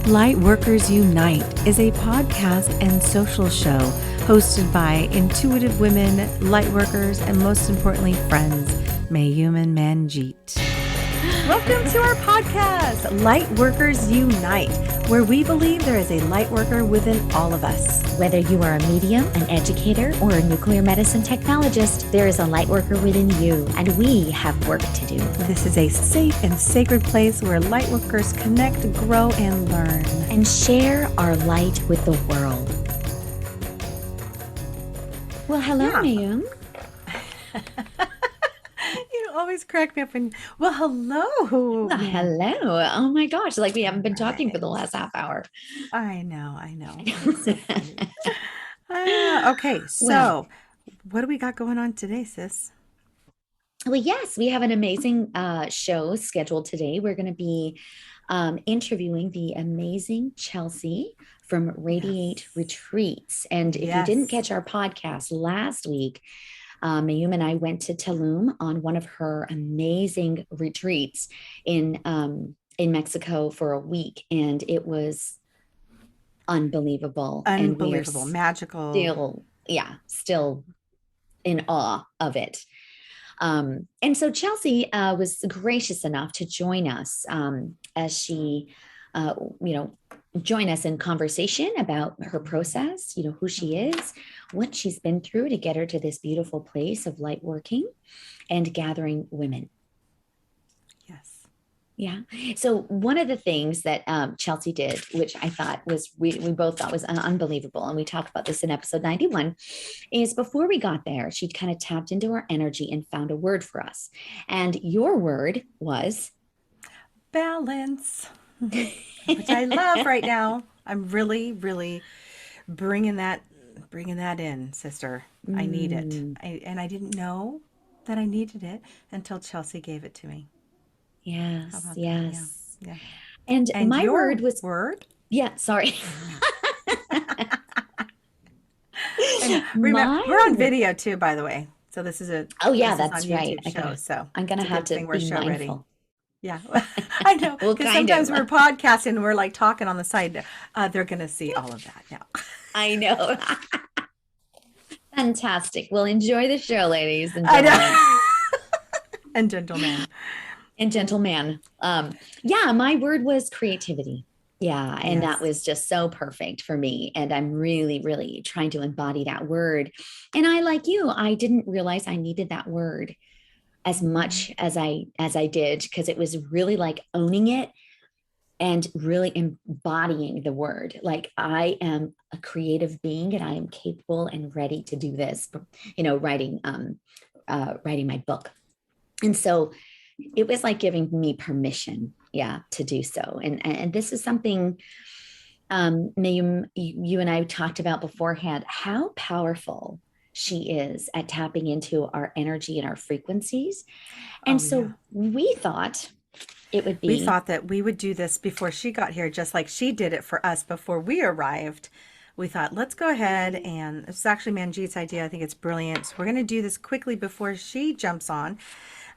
Lightworkers Unite is a podcast and social show hosted by intuitive women, lightworkers, and most importantly, friends, Mayume and Manjeet. Welcome to our podcast, Lightworkers Unite, where we believe there is a lightworker within all of us. Whether you are a medium, an educator, or a nuclear medicine technologist, there is a lightworker within you, and we have work to do. This is a safe and sacred place where lightworkers connect, grow, and learn. And share our light with the world. Well, hello, Mayume. You always crack me up when, well, hello. Hello. Oh my gosh. Like we haven't been talking for the last half hour. I know. It's so funny. Okay. So what do we got going on today, sis? Well, yes, we have an amazing show scheduled today. We're going to be interviewing the amazing Chelsea from Radiate Retreats. And if you didn't catch our podcast last week, Mayume and I went to Tulum on one of her amazing retreats in Mexico for a week, and it was unbelievable, Magical. Still in awe of it. And so Chelsea was gracious enough to join us as she, join us in conversation about her process, who she is, what she's been through to get her to this beautiful place of light working and gathering women. Yes. Yeah. So one of the things that Chelsea did, which I thought was, we both thought was unbelievable, and we talked about this in episode 91, is before we got there, she kind of tapped into our energy and found a word for us. And your word was? Balance. Which I love right now. I'm really, really bringing that in, sister. I need it. And I didn't know that I needed it until Chelsea gave it to me. Yes. Yes. Yeah. And my your word was Yeah. Sorry. And remember, we're on video too, by the way. So this is that's right. Show, so I'm gonna have to be mindful. Ready. Yeah, I know. Because sometimes we're podcasting and we're like talking on the side. They're going to see all of that now. I know. Fantastic. Well, enjoy the show, ladies and gentlemen. And gentlemen. And gentleman. My word was creativity. Yeah. And that was just so perfect for me. And I'm really, really trying to embody that word. And I, like you, I didn't realize I needed that word as much as I did, because it was really like owning it and really embodying the word. Like, I am a creative being and I am capable and ready to do this, writing my book. And so it was like giving me permission, to do so. And this is something, Mayume, you and I talked about beforehand, how powerful she is at tapping into our energy and our frequencies. And we thought it would be. We thought that we would do this before she got here, just like she did it for us before we arrived. We thought, let's go ahead, and it's actually Manjeet's idea. I think it's brilliant. So we're going to do this quickly before she jumps on,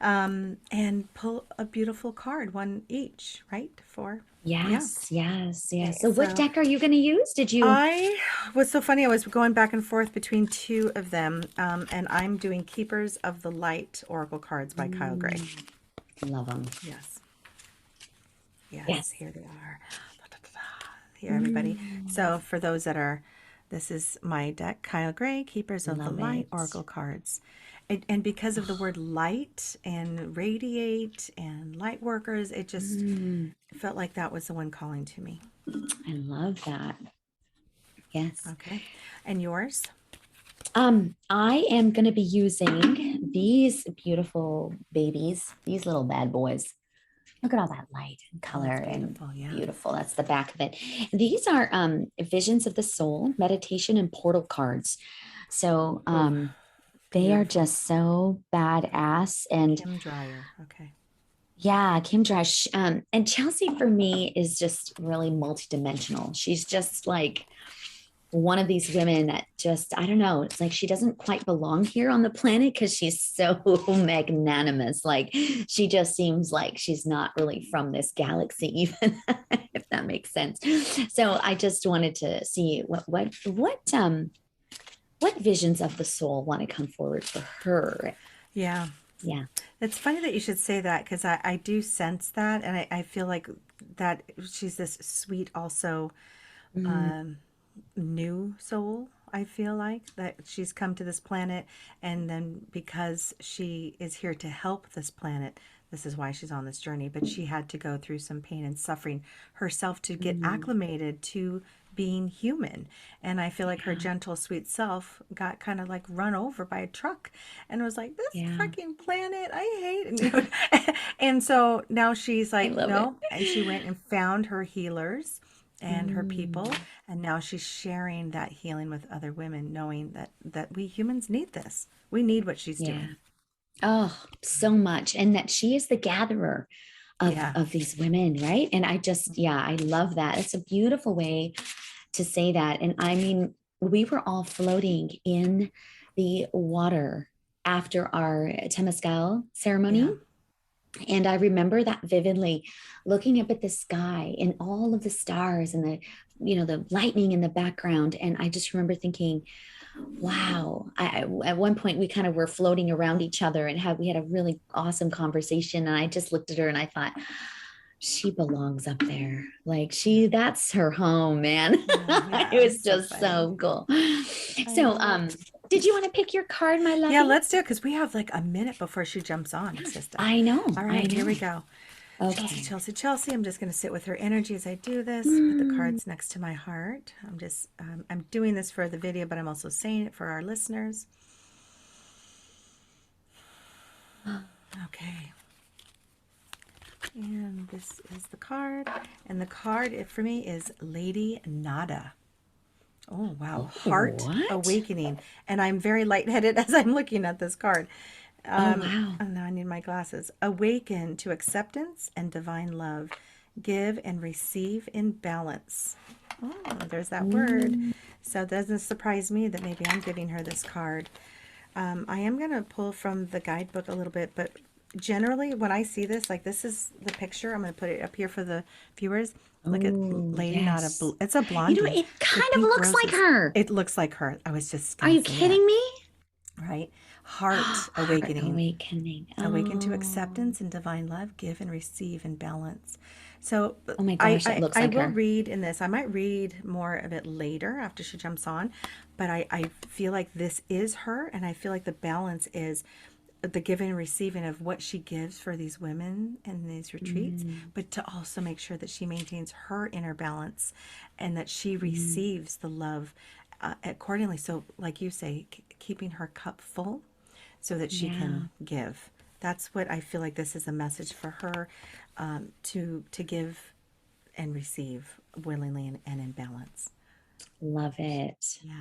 and pull a beautiful card, one each, right? Yes. So what deck are you going to use? What's so funny, I was going back and forth between two of them, and I'm doing Keepers of the Light Oracle cards by Kyle Gray. Love them. Yes. Here they are. Here, everybody. So for those this is my deck, Kyle Gray, Keepers of the Light Oracle cards. And because of the word light and radiate and light workers, it just felt like that was the one calling to me. I love that. Yes. Okay. And yours? I am going to be using these beautiful babies, these little bad boys. Look at all that light and color and beautiful. That's the back of it. These are Visions of the Soul, meditation and portal cards. So they are just so badass. And Kim Dreyer. Okay. Yeah, Kim Dreyer. And Chelsea for me is just really multidimensional. She's just like one of these women that just, I don't know, it's like she doesn't quite belong here on the planet because she's so magnanimous. Like she just seems like she's not really from this galaxy even, if that makes sense. So I just wanted to see what visions of the soul want to come forward for her. Yeah. Yeah. It's funny that you should say that, because I do sense that. And I feel like that she's this sweet, also Mm, new soul. I feel like that she's come to this planet, and then because she is here to help this planet, this is why she's on this journey. But she had to go through some pain and suffering herself to get mm, acclimated to being human. And I feel like her yeah. gentle, sweet self got kind of like run over by a truck and was like, this Yeah. fucking planet, I hate it. You know? And so now she's I like, love it. no. And she went and found her healers and her people, Mm, and now she's sharing that healing with other women, knowing that we humans need this. We need what she's yeah. doing. Oh, so much. And that she is the gatherer Yeah. of these women, right? And I just, yeah, I love that. It's a beautiful way to say that. And I mean, we were all floating in the water after our Temescal ceremony. Yeah. And I remember that vividly, looking up at the sky and all of the stars and the lightning in the background. And I just remember thinking, wow. At one point we kind of were floating around each other and we had a really awesome conversation. And I just looked at her and I thought, she belongs up there. Like that's her home, man. Yeah, It was it's so just funny. so cool. I So, love it. did you want to pick your card, my Yeah, lovey? let's do it, because we have like a minute before she jumps on, sister. I know, All I right, here we know. go. Chelsea, Okay. Chelsea, Chelsea. I'm just going to sit with her energy as I do this. Put the Mm, cards next to my heart. I'm doing this for the video, but I'm also saying it for our listeners. Okay. And this is the card. And the card for me is Lady Nada. Oh, wow. Heart what? Awakening. And I'm very lightheaded as I'm looking at this card. Oh, wow. And now I need my glasses. Awaken to acceptance and divine love. Give and receive in balance. Oh, there's that word. Mm, So it doesn't surprise me that maybe I'm giving her this card. I am going to pull from the guidebook a little bit, but generally when I see this, like this is the picture. I'm going to put it up here for the viewers. Look at oh, Lady Nada. yes. It's a blondie It with kind of pink looks like roses. her. It looks like her. I was just Are going you to say that, kidding me? right? Heart Heart awakening. awakening. Awaken to Oh, acceptance and divine love, give and receive in balance. So oh my gosh, that looks I like will her. read in this. I might read more of it later after she jumps on, but I feel like this is her, and I feel like the balance is the giving and receiving of what she gives for these women in these retreats, Mm, but to also make sure that she maintains her inner balance and that she mm, receives the love accordingly. So, like you say, keeping her cup full so that she yeah, can give. That's what I feel like this is a message for her, to give and receive willingly and in balance. love it. Yeah.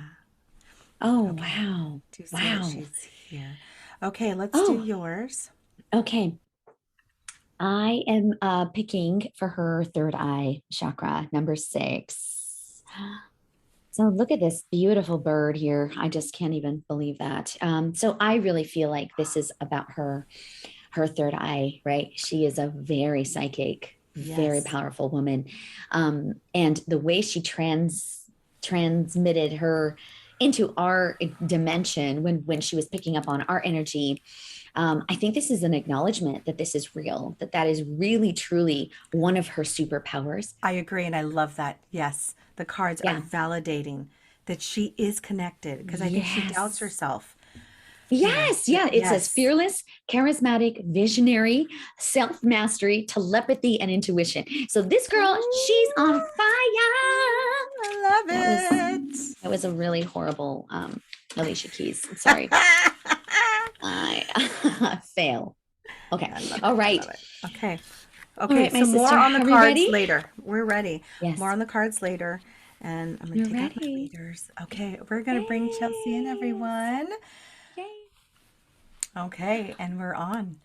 Oh, Okay. wow. Do you see that Wow. she's here? Okay, let's do Oh, yours. okay. I am picking for her third eye chakra, number 6. So look at this beautiful bird here. I just can't even believe that. So I really feel like this is about her third eye, right? She is a very psychic, very Yes. powerful woman. And the way she transmitted her into our dimension when she was picking up on our energy, I think this is an acknowledgement that this is real, that is really truly one of her superpowers. I agree, and I love that. Yes, the cards are Yeah. validating that she is connected, because I think she doubts Yes. herself. You know, Yes, yeah, it says yes. fearless, charismatic, visionary, self mastery, telepathy, and intuition. So this girl, she's on Ooh, fire. I love That was it. that was a really horrible Alicia Keys. Sorry, I fail. Okay, I love all it. I right, love it. Okay. all Okay, right, my so more sister. on the Are we cards ready? later. We're ready. More Yes, on the cards later. And I'm going you're to take out my ready. readers. Okay, we're going to bring Chelsea in, Yes. everyone. Yay. Okay, and we're on.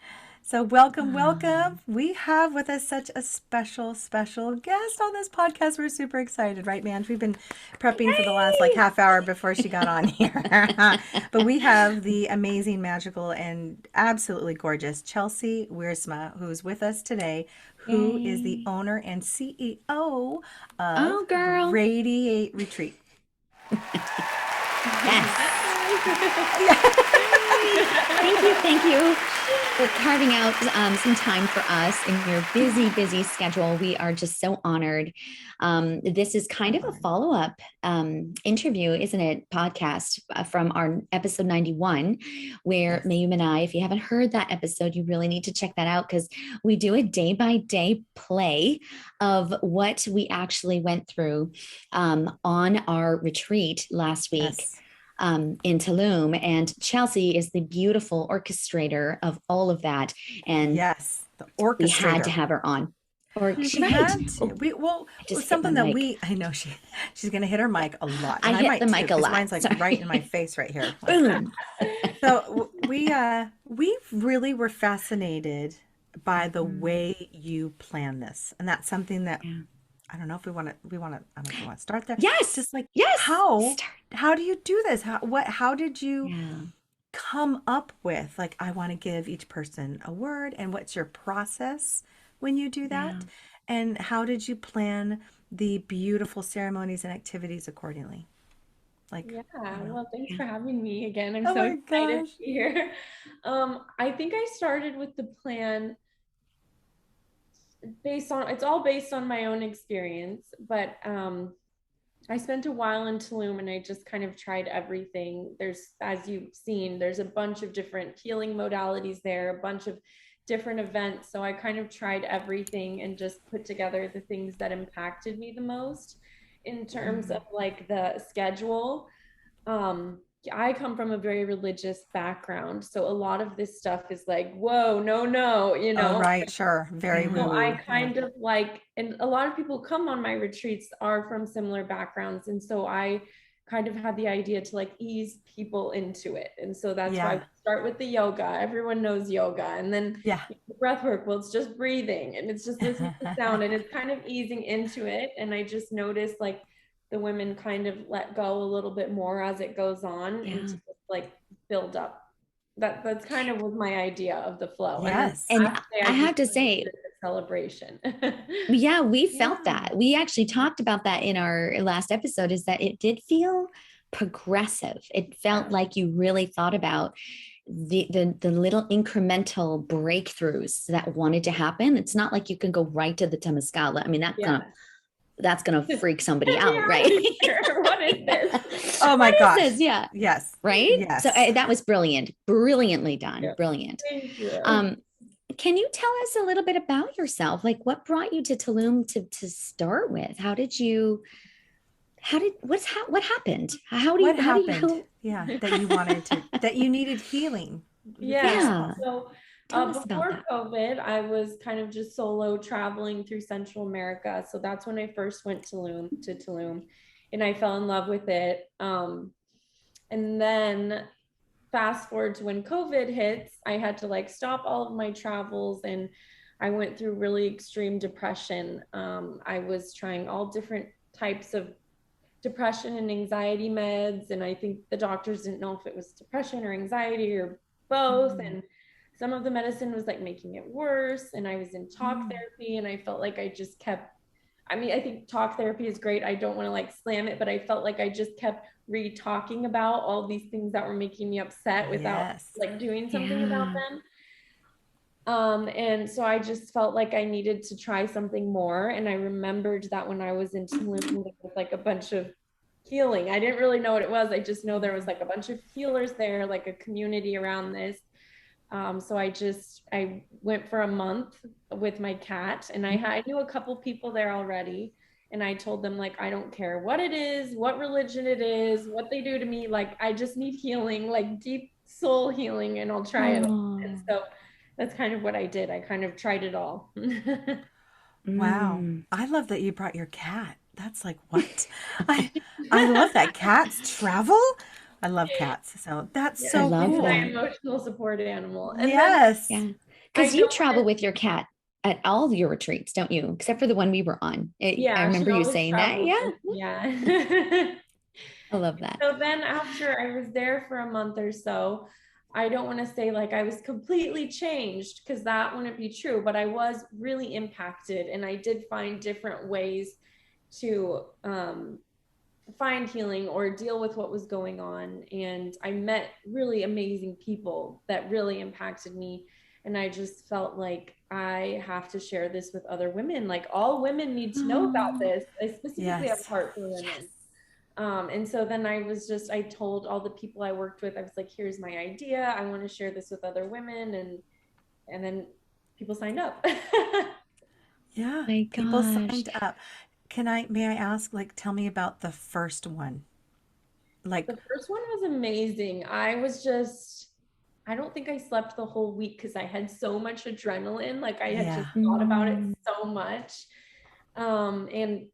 So welcome. We have with us such a special guest on this podcast. We're super excited, right, Manj? We've been prepping for the last like half hour before she got on here. But we have the amazing, magical, and absolutely gorgeous Chelsea Wiersma, who's with us today, who is the Yay. owner and CEO of Oh, girl. Radiate Retreat. Yes. Thank you for carving out some time for us in your busy schedule. We are just so honored. This is kind of a follow-up interview, isn't it? Podcast from our episode 91, where Mayume and I, if you haven't heard that episode, you really need to check that out because we do a day-by-day play of what we actually went through on our retreat last week. Yes. In Tulum, and Chelsea is the beautiful orchestrator of all of that. And yes, the orchestrator. We had to have her on. Or she had to. Something that I know she's going to hit her mic a lot. And I hit the mic a lot. Mine's like right in my face right here. Boom. So we really were fascinated by the way you plan this, and that's something that. Yeah. I don't know if we want to, I don't know if we want to start there. Yes. Just like, yes. How do you do this? How did you come up with, like, I want to give each person a word, and what's your process when you do that? Yeah. And how did you plan the beautiful ceremonies and activities accordingly? Like, well, thanks for having me again. I'm so excited to be here. I think I started with the plan it's all based on my own experience, but I spent a while in Tulum and I just kind of tried everything. As you've seen, there's a bunch of different healing modalities there, a bunch of different events. So I kind of tried everything and just put together the things that impacted me the most in terms of like the schedule. I come from a very religious background, so a lot of this stuff is like, whoa, no, you know. Oh, right, sure, very woo-woo. I kind of like, and a lot of people come on my retreats are from similar backgrounds, and so I kind of had the idea to like ease people into it, and so that's why I start with the yoga. Everyone knows yoga, and then the breath work. Well, it's just breathing, and it's just listening to sound, and it's kind of easing into it. And I just noticed like the women kind of let go a little bit more as it goes on and just like build up. That's kind of was my idea of the flow. Yes. And I have to say, celebration. We felt that. We actually talked about that in our last episode, is that it did feel progressive. It felt like you really thought about the little incremental breakthroughs that wanted to happen. It's not like you can go right to the Temazcal. I mean, that's gonna freak somebody out, right? What is this? Oh my gosh! This? Yeah. Yes. Right. Yes. So that was brilliantly done. Yeah. Brilliant. Thank you. Can you tell us a little bit about yourself? Like, what brought you to Tulum to start with? What happened? What happened? That you wanted to, that you needed healing. Yeah. So before COVID, I was kind of just solo traveling through Central America. So that's when I first went to Tulum, and I fell in love with it. And then fast forward to when COVID hits, I had to like stop all of my travels, and I went through really extreme depression. I was trying all different types of depression and anxiety meds, and I think the doctors didn't know if it was depression or anxiety or both. And some of the medicine was like making it worse, and I was in talk therapy, and I felt like I just kept, I think talk therapy is great. I don't want to like slam it, but I felt like I just kept re-talking about all these things that were making me upset without like doing something about them. And so I just felt like I needed to try something more. And I remembered that when I was in Tulum, there was like a bunch of healing. I didn't really know what it was. I just know there was like a bunch of healers there, like a community around this. So I went for a month with my cat, and I knew a couple people there already. And I told them, like, I don't care what it is, what religion it is, what they do to me. Like, I just need healing, like deep soul healing, and I'll try it. And so that's kind of what I did. I kind of tried it all. Wow. I love that you brought your cat. That's like, what? I love that. Cats travel. I love cats. So that's so cool. My emotional support animal. And yes. Then, Because you travel with your cat at all of your retreats, don't you? Except for the one we were on. I remember you saying that. Yeah. Yeah. I love that. So then after I was there for a month or so, I don't want to say like I was completely changed, because that wouldn't be true, but I was really impacted, and I did find different ways to find healing or deal with what was going on. And I met really amazing people that really impacted me. And I just felt like I have to share this with other women. Like, all women need to know about this. I specifically have heart for women. Yes. And so then I told all the people I worked with, I was like, here's my idea. I want to share this with other women. And then people signed up. Yeah. My People gosh. signed up. May I ask, like, tell me about the first one? Like, the first one was amazing. I don't think I slept the whole week because I had so much adrenaline. Like, I had just thought about it so much. And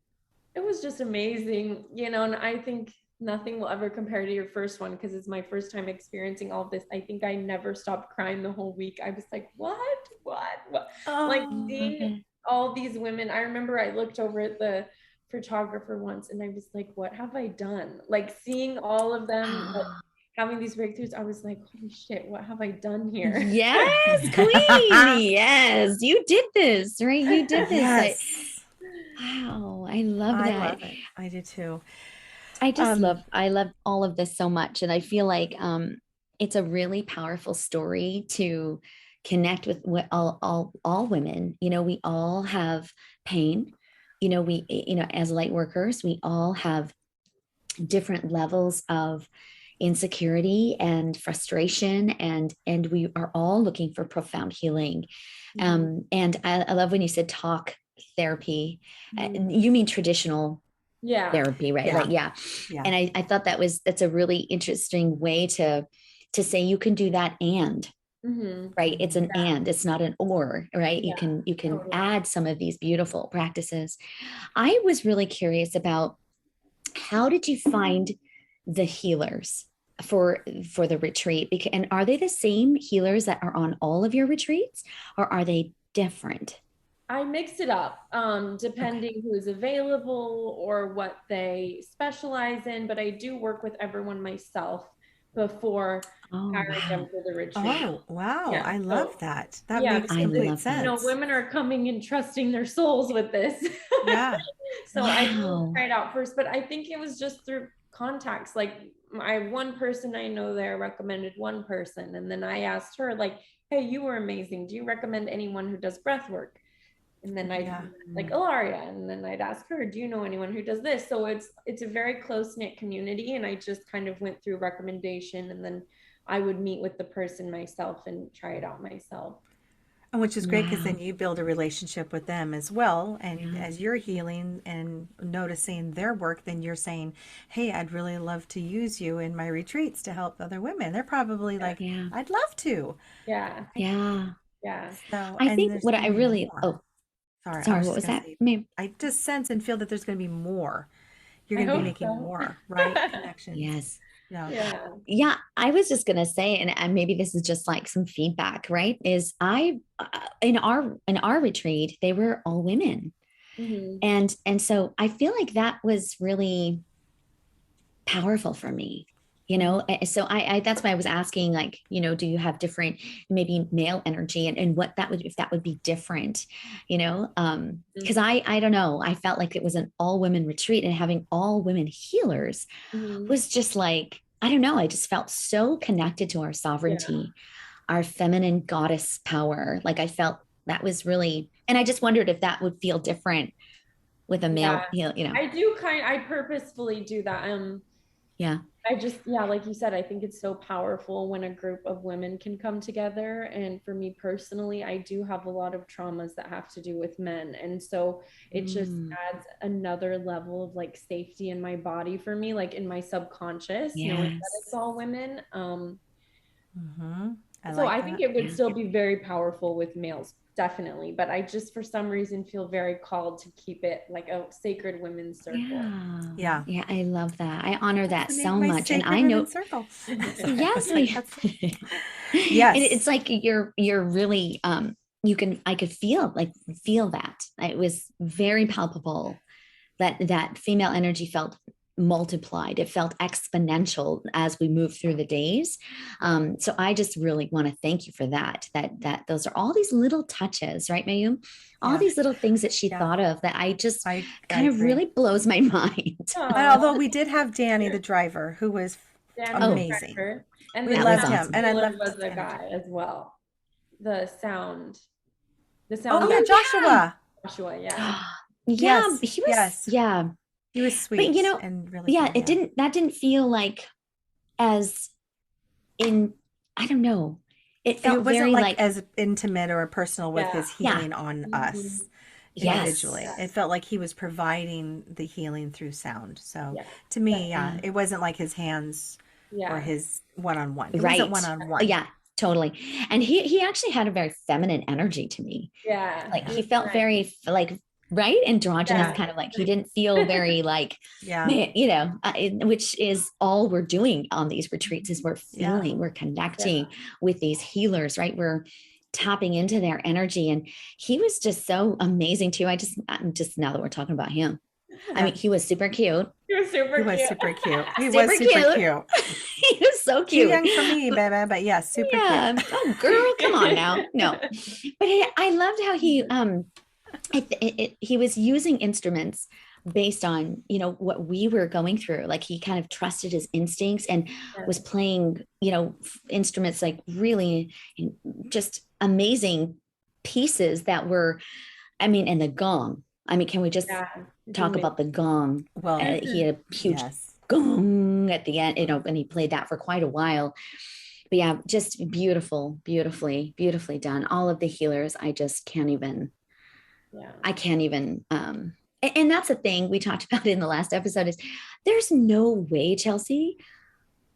it was just amazing, and I think nothing will ever compare to your first one, because it's my first time experiencing all of this. I think I never stopped crying the whole week. I was like, what? oh, Like, seeing all these women. I remember I looked over at the photographer once and I was like, what have I done? Like, seeing all of them having these breakthroughs, I was like, holy shit, what have I done here? Yes, queen. Yes, you did this, right? You did this. Yes. Wow, I love that. I love it. I do too. I love all of this so much. And I feel like it's a really powerful story to connect with all women. We all have pain. As light workers, we all have different levels of insecurity and frustration, and we are all looking for profound healing. And I love when you said talk therapy. You mean traditional therapy, right? Yeah. And I thought that's a really interesting way to say you can do that, and right, it's an and, it's not an or, right? You can totally add some of these beautiful practices. I was really curious about, how did you find the healers for the retreat? And are they the same healers that are on all of your retreats, or are they different? I mix it up depending who's available or what they specialize in, but I do work with everyone myself before hiring them for the retreat. Oh, wow. Yeah. I love that. That makes complete sense. Women are coming and trusting their souls with this. Yeah. So I tried out first, but I think it was just through contacts. Like, one person I know there recommended one person. And then I asked her, like, hey, you were amazing. Do you recommend anyone who does breath work? And then like Ilaria, and then I'd ask her, do you know anyone who does this? So it's a very close-knit community, and I just kind of went through recommendation, and then I would meet with the person myself and try it out myself. And which is great, because then you build a relationship with them as well. And as you're healing and noticing their work, then you're saying, hey, I'd really love to use you in my retreats to help other women. They're probably like, I'd love to. Yeah. So I think what I really, sorry, what was that? I just sense and feel that there's going to be more. You're going to be making more, right? Connections. Yes. Yeah. I was just going to say, and maybe this is just like some feedback, right? Is in our retreat, they were all women. And so I feel like that was really powerful for me. So I that's why I was asking, like, do you have different, maybe male energy, and what that would, if that would be different, because I don't know, I felt like it was an all women retreat, and having all women healers was just like, I don't know, I just felt so connected to our sovereignty, our feminine goddess power. Like, I felt that was really, and I just wondered if that would feel different with a male, I purposefully do that. I just, like you said, I think it's so powerful when a group of women can come together. And for me personally, I do have a lot of traumas that have to do with men. And so it just adds another level of like safety in my body for me, like in my subconscious, knowing that it's all women. I think it would still be very powerful with males definitely. But I just, for some reason, feel very called to keep it like a sacred women's circle. Yeah. Yeah. I love that. I honor that so much. And Sacred I know, Women's Circle. yes, we, yes. and it's like you're really, I could feel that. It was very palpable that female energy felt multiplied. It felt exponential as we move through the days. So I just really want to thank you for that those are all these little touches, right, Mayum? All these little things that she thought of that I kind of really blows my mind. Although we did have Danny, the driver, who was amazing. And we loved him. And I loved was a guy as well. The sound. Oh, yeah, Joshua. Joshua, yeah. Yeah, he was, yeah. He was sweet. But, you know, and really that didn't feel like as in, I don't know. It felt wasn't very like as intimate or personal with his healing on us individually. Yes. It felt like he was providing the healing through sound. So to me, it wasn't like his hands or his one-on-one. It wasn't one-on-one. Yeah, totally. And he actually had a very feminine energy to me. Yeah. Like he felt very like, right? Androgynous, kind of like, he didn't feel very like, you know, which is all we're doing on these retreats is we're feeling, we're connecting with these healers, right? We're tapping into their energy. And he was just so amazing too. I'm just now that we're talking about him, I mean, he was super cute. He was super cute. He was super cute. He was so cute. Too young for me, baby, but super cute. Oh, girl, come on now. No, but I loved how he was using instruments based on, you know, what we were going through. Like he kind of trusted his instincts and was playing, you know, instruments like really just amazing pieces that were, I mean, and the gong. I mean, can we just talk about the gong? Well, he had a huge gong at the end, you know, and he played that for quite a while. But yeah, just beautifully done. All of the healers, I just can't even, I can't even, and that's the thing we talked about in the last episode is there's no way, Chelsea,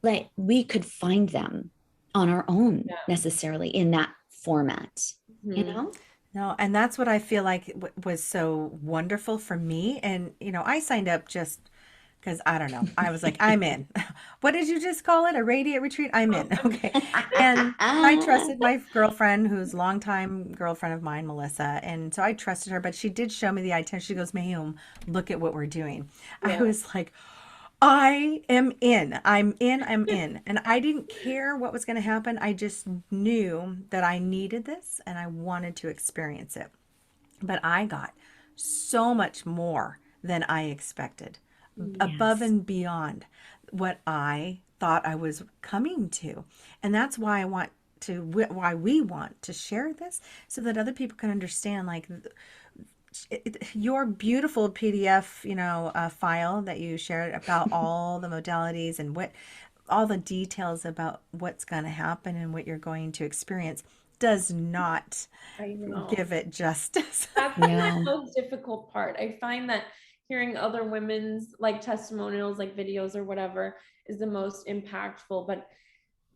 like we could find them on our own necessarily in that format, you know? No, and that's what I feel like was so wonderful for me. And, you know, I signed up just because, I don't know, I was like, I'm in. What did you just call it? A radiate retreat? I'm in. Okay. And I trusted my girlfriend, who's a longtime girlfriend of mine, Melissa. And so I trusted her, but she did show me the itinerary. She goes, Mayum, look at what we're doing. I was like, I am in. I'm in. And I didn't care what was going to happen. I just knew that I needed this and I wanted to experience it. But I got so much more than I expected, above and beyond what I thought I was coming to. And that's why why we want to share this so that other people can understand, like, your beautiful PDF, you know, file that you shared about all the modalities and all the details about what's going to happen and what you're going to experience does not give it justice. That's the most difficult part. I find that hearing other women's like testimonials, like videos or whatever is the most impactful, but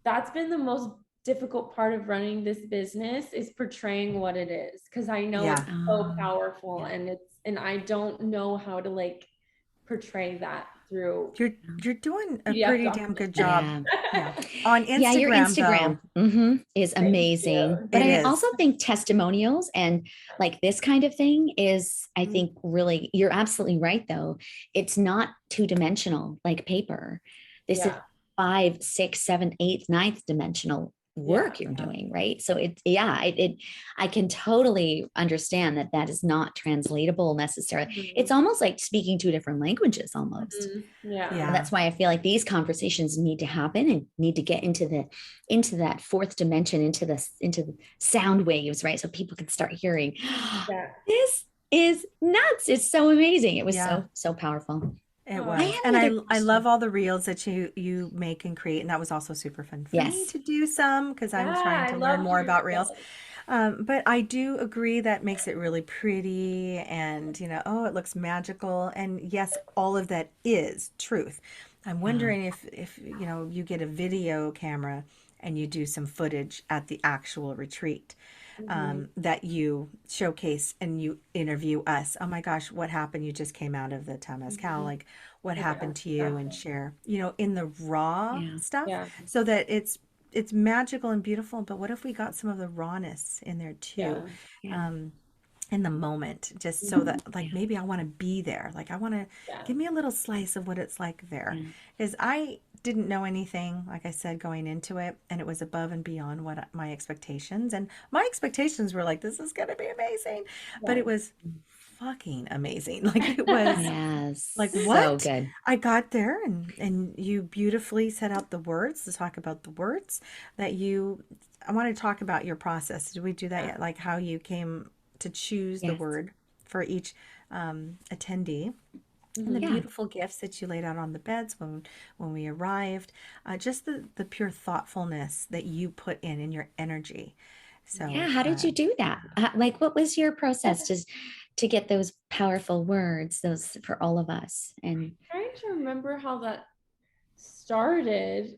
that's been the most difficult part of running this business is portraying what it is, because I know it's so powerful and I don't know how to like portray that through. You're doing a pretty damn good job on Instagram. Yeah, your Instagram is amazing. But I also think testimonials and like this kind of thing is, I think, really, you're absolutely right though. It's not two-dimensional like paper. This is 5, 6, 7, 8, 9th dimensional work you're doing, right? So I can totally understand that is not translatable necessarily. It's almost like speaking two different languages almost. And that's why I feel like these conversations need to happen and need to get into that 4th dimension, into the sound waves, right? So people can start hearing this is nuts. It's so amazing. It was so powerful. It was. And I love all the reels that you make and create. And that was also super fun for me to do some, because I'm trying to learn more about reels. But I do agree that makes it really pretty and, you know, it looks magical. And yes, all of that is truth. I'm wondering if you know, you get a video camera and you do some footage at the actual retreat. that you showcase and you interview us. Oh my gosh, what happened? You just came out of the Temazcal. Like, what Yeah, happened to you? And share, in the raw Yeah. stuff, yeah, so that it's magical and beautiful. But what if we got some of the rawness in there too? yeah, Yeah. Um, in the moment, just so mhm, that, like, Yeah. maybe I want to be there. Like, I want to yeah, give me a little slice of what it's like there. Yeah. Because I didn't know anything, like I said, going into it, and it was above and beyond what my expectations. And my expectations were like, this is going to be amazing. But it right. was fucking amazing. Like, it was like, Yes. So what? good. I got there, and you beautifully set out the words to talk about the words that you I want to talk about your process. Did we do that Yeah, yet? Like, how you came to choose the Yes. word for each attendee, and the mhm, Yeah. beautiful gifts that you laid out on the beds when we arrived. Just the pure thoughtfulness that you put in your energy. Yeah. So How did you do that? Like, what was your process to get those powerful words, those for all of us? And trying to remember how that started.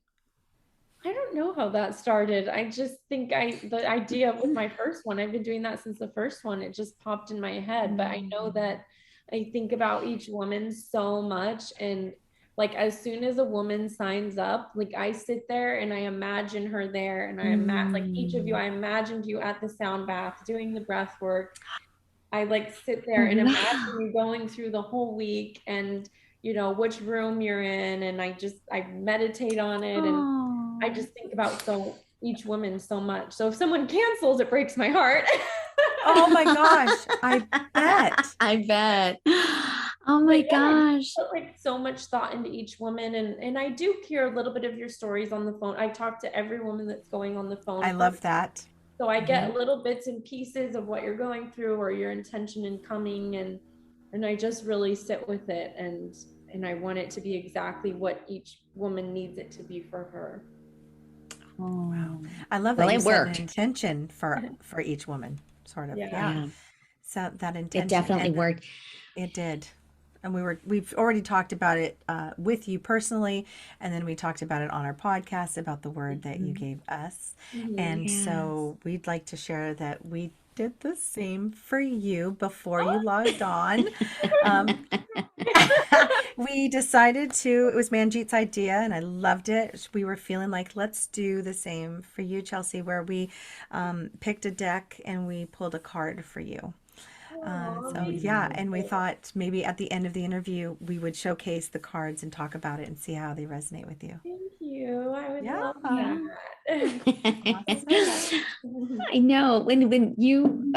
I don't know how that started. I just think the idea with my first one, I've been doing that since the first one. It just popped in my head. But I know that I think about each woman so much. And like as soon as a woman signs up, like I sit there and I imagine her there. And I imagine like each of you, Mm. I imagined you at the sound bath doing the breath work. I like sit there and imagine Wow. you going through the whole week and which room you're in. And I meditate on it. And I Oh. just think about each woman so much. So if someone cancels, it breaks my heart. oh my gosh, I bet. I bet. Oh But my yeah, I just gosh. put like so much thought into each woman, and I do hear a little bit of your stories on the phone. I talk to every woman that's going on the I phone first, love that. so I Hmm. get little bits and pieces of what you're going through or your intention in coming, and I just really sit with it, and I want it to be exactly what each woman needs it to be for her. Wow. Oh. I love Well, that you it set an worked. intention for each woman, sort of. Yeah. Yeah. Yeah. Set that It intention. definitely And worked. it did. And we've already talked about it with you personally, and then we talked about it on our podcast about the word that you Mhm. gave us. Mm-hmm. And Yes. so we'd like to share that we did the same for you before you Oh. logged on. Um, we decided to, it was Manjeet's idea, and I loved it. We were feeling like, let's do the same for you, Chelsea, where we picked a deck and we pulled a card for you. Aw, So thank yeah, Mm. and we thought maybe at the end of the interview we would showcase the cards and talk about it and see how they resonate with you. you. I would Yeah. love Yeah. that. Thank you Awesome. so much. I know when you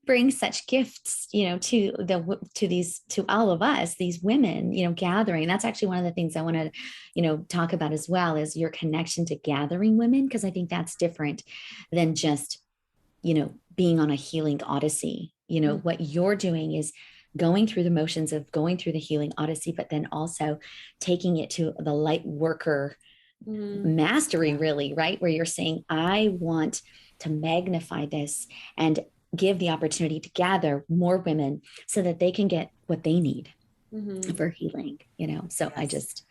bring such gifts, to all of us, these women, gathering. That's actually one of the things I want to, talk about as well is your connection to gathering women, because I think that's different than just, being on a healing odyssey. What you're doing is going through the motions of going through the healing odyssey, but then also taking it to the light worker Mm, mastery, Yeah. really, right? Where you're saying, I want to magnify this and give the opportunity to gather more women so that they can get what they need mhm. for healing, So I Yes.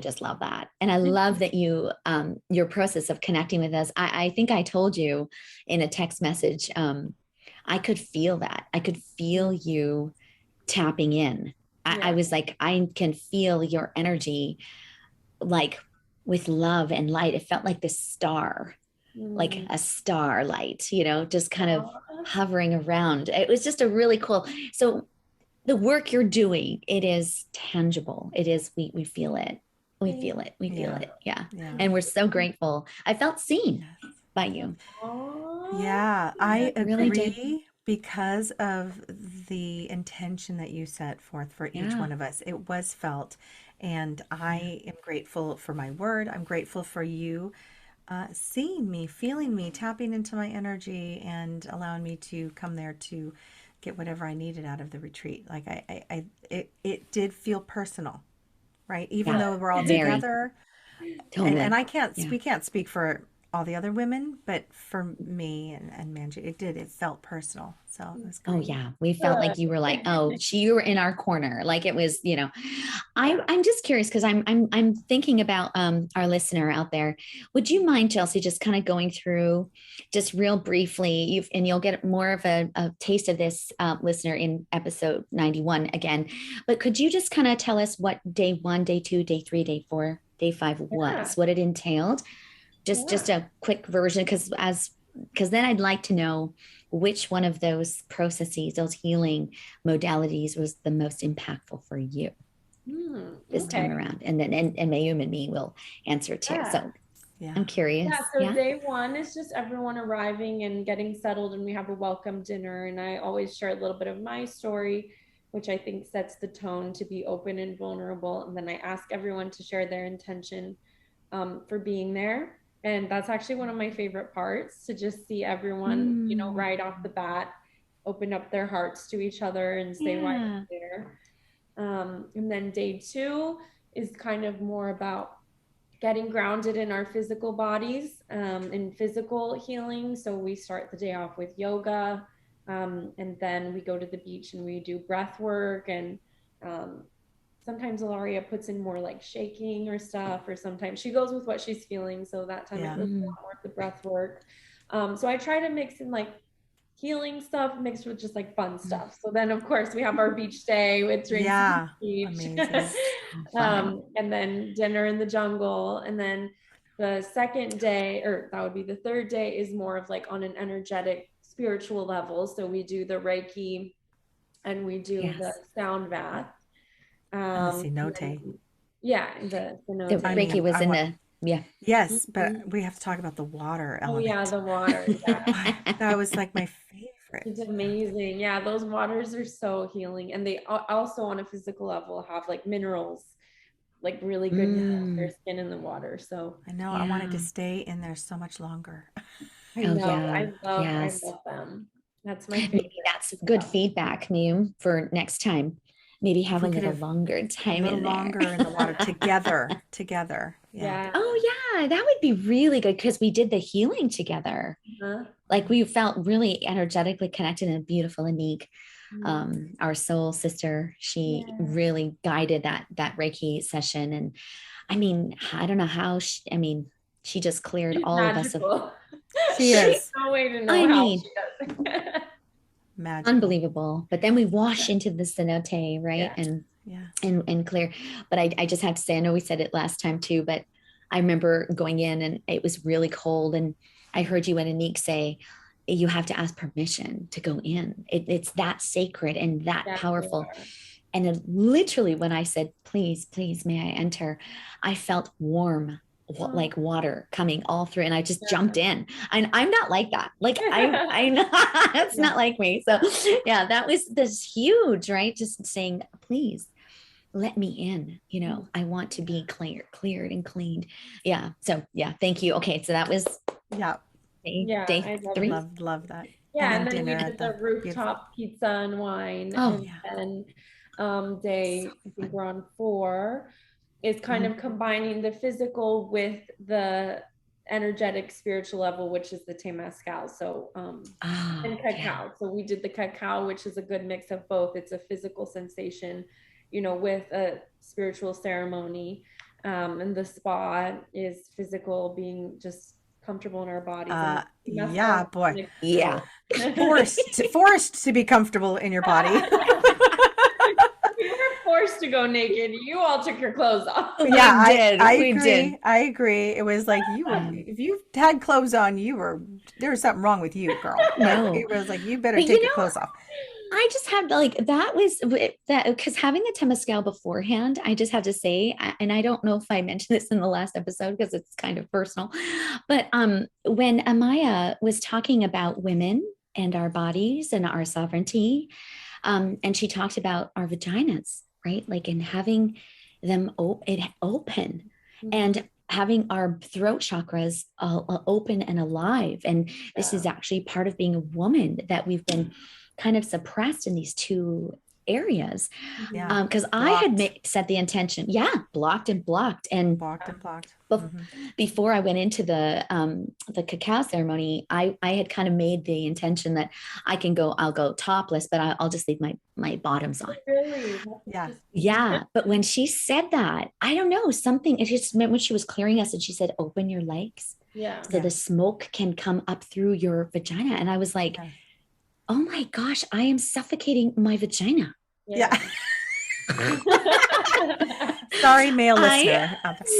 just love that. And I love that your process of connecting with us. I think I told you in a text message, I could feel that. I could feel you tapping in. I Yeah. was like, I can feel your energy, like with love and light. It felt like this star, like Mm. a starlight, just kind of Aw, hovering around. It was just a really cool. So the work you're doing, it is tangible. It is, we feel it. We thank feel it. We feel Yeah. it. Yeah. Yeah. And we're so grateful. I felt seen Yes. by you. Aw, Yeah, yeah. I Really did. agree because of the intention that you set forth for each Yeah. one of us. It was felt, and Yeah. I am grateful for my word. I'm grateful for you seeing me, feeling me, tapping into my energy, and allowing me to come there to get whatever I needed out of the retreat. Like it did feel personal, right? Even Yeah. though we're all Very together, and totally. I can't, Yeah. we can't speak for all the other women, but for me and Manjeet, it felt personal. So it was great. Oh yeah. We felt like you were like, oh, you were in our corner. Like it was, I'm just curious because I'm thinking about our listener out there. Would you mind, Chelsea, just kind of going through just real briefly, and you'll get more of a taste of this, listener, in episode 91 again. But could you just kind of tell us what day 1, day 2, day 3, day 4, day 5 was, what it entailed? Just a quick version, because then I'd like to know which one of those processes, those healing modalities, was the most impactful for you this time around. And then and Mayume and me will answer too. So I'm curious. So day 1 is just everyone arriving and getting settled, and we have a welcome dinner. And I always share a little bit of my story, which I think sets the tone to be open and vulnerable. And then I ask everyone to share their intention for being there. And that's actually one of my favorite parts, to just see everyone, right off the bat, open up their hearts to each other and say why they're there. And then day 2 is kind of more about getting grounded in our physical bodies, and physical healing. So we start the day off with yoga, and then we go to the beach and we do breath work, and sometimes Ilaria puts in more like shaking or stuff, or sometimes she goes with what she's feeling. So that time it goes more with the breath work. So I try to mix in like healing stuff mixed with just like fun stuff. So then of course we have our beach day with drinks on the beach. And then dinner in the jungle. And then the second day, or that would be the third day, is more of like on an energetic spiritual level. So we do the Reiki and we do the sound bath. Cenote. The Reiki was in the Yes, but we have to talk about the water element. The water. That was like my favorite. It's amazing. Yeah, those waters are so healing, and they also, on a physical level, have like minerals, like really good minerals for your skin in the water. So I know I wanted to stay in there so much longer. I love them. That's my favorite. Maybe that's good feedback, Mayume, for next time. Maybe have a little longer time in there. Longer in the water together. Yeah. Oh yeah, that would be really good, because we did the healing together. Like we felt really energetically connected and beautiful. Anik, our soul sister, she really guided that Reiki session. And I mean, I don't know how she just cleared all magical. Of us. She is. No way to know how she does. Magical. Unbelievable. But then we wash into the cenote, right? And clear. But I just have to say, I know we said it last time too, but I remember going in and it was really cold, and I heard you and Anik say, you have to ask permission to go in. It's that sacred and that powerful. And literally when I said, please, may I enter? I felt warm, like water coming all through, and I just jumped in. And I'm not like that. Like I know that's not like me. So that was this huge, right? Just saying, please let me in. I want to be cleared and cleaned. Yeah. So thank you. Okay. So that was day 3. Love that. And then we did the rooftop pizza and wine. And then day, I think we're on 4, is kind of combining the physical with the energetic spiritual level, which is the temazcal. So and cacao. So we did the cacao, which is a good mix of both. It's a physical sensation, with a spiritual ceremony. And the spa is physical, being just comfortable in our bodies. Forced to be comfortable in your body. We were forced to go naked. You all took your clothes off. I agree. It was like if you had clothes on, there was something wrong with you, girl. No, it was like, you better take your clothes off. I just had because having the temazcal beforehand, I just have to say, and I don't know if I mentioned this in the last episode because it's kind of personal, but when Amaya was talking about women and our bodies and our sovereignty, and she talked about our vaginas, right? Like in having them open and having our throat chakras open and alive. And this is actually part of being a woman, that we've been kind of suppressed in these 2 areas. Yeah. Because I had set the intention. Yeah. Blocked and blocked. And before I went into the cacao ceremony, I had kind of made the intention that I'll go topless, but I'll just leave my bottoms on. Really? Yeah. Yeah. But when she said that, I don't know, it just meant when she was clearing us and she said, open your legs. Yeah. So the smoke can come up through your vagina. And I was like, oh my gosh, I am suffocating my vagina. Yeah. Sorry, male listener.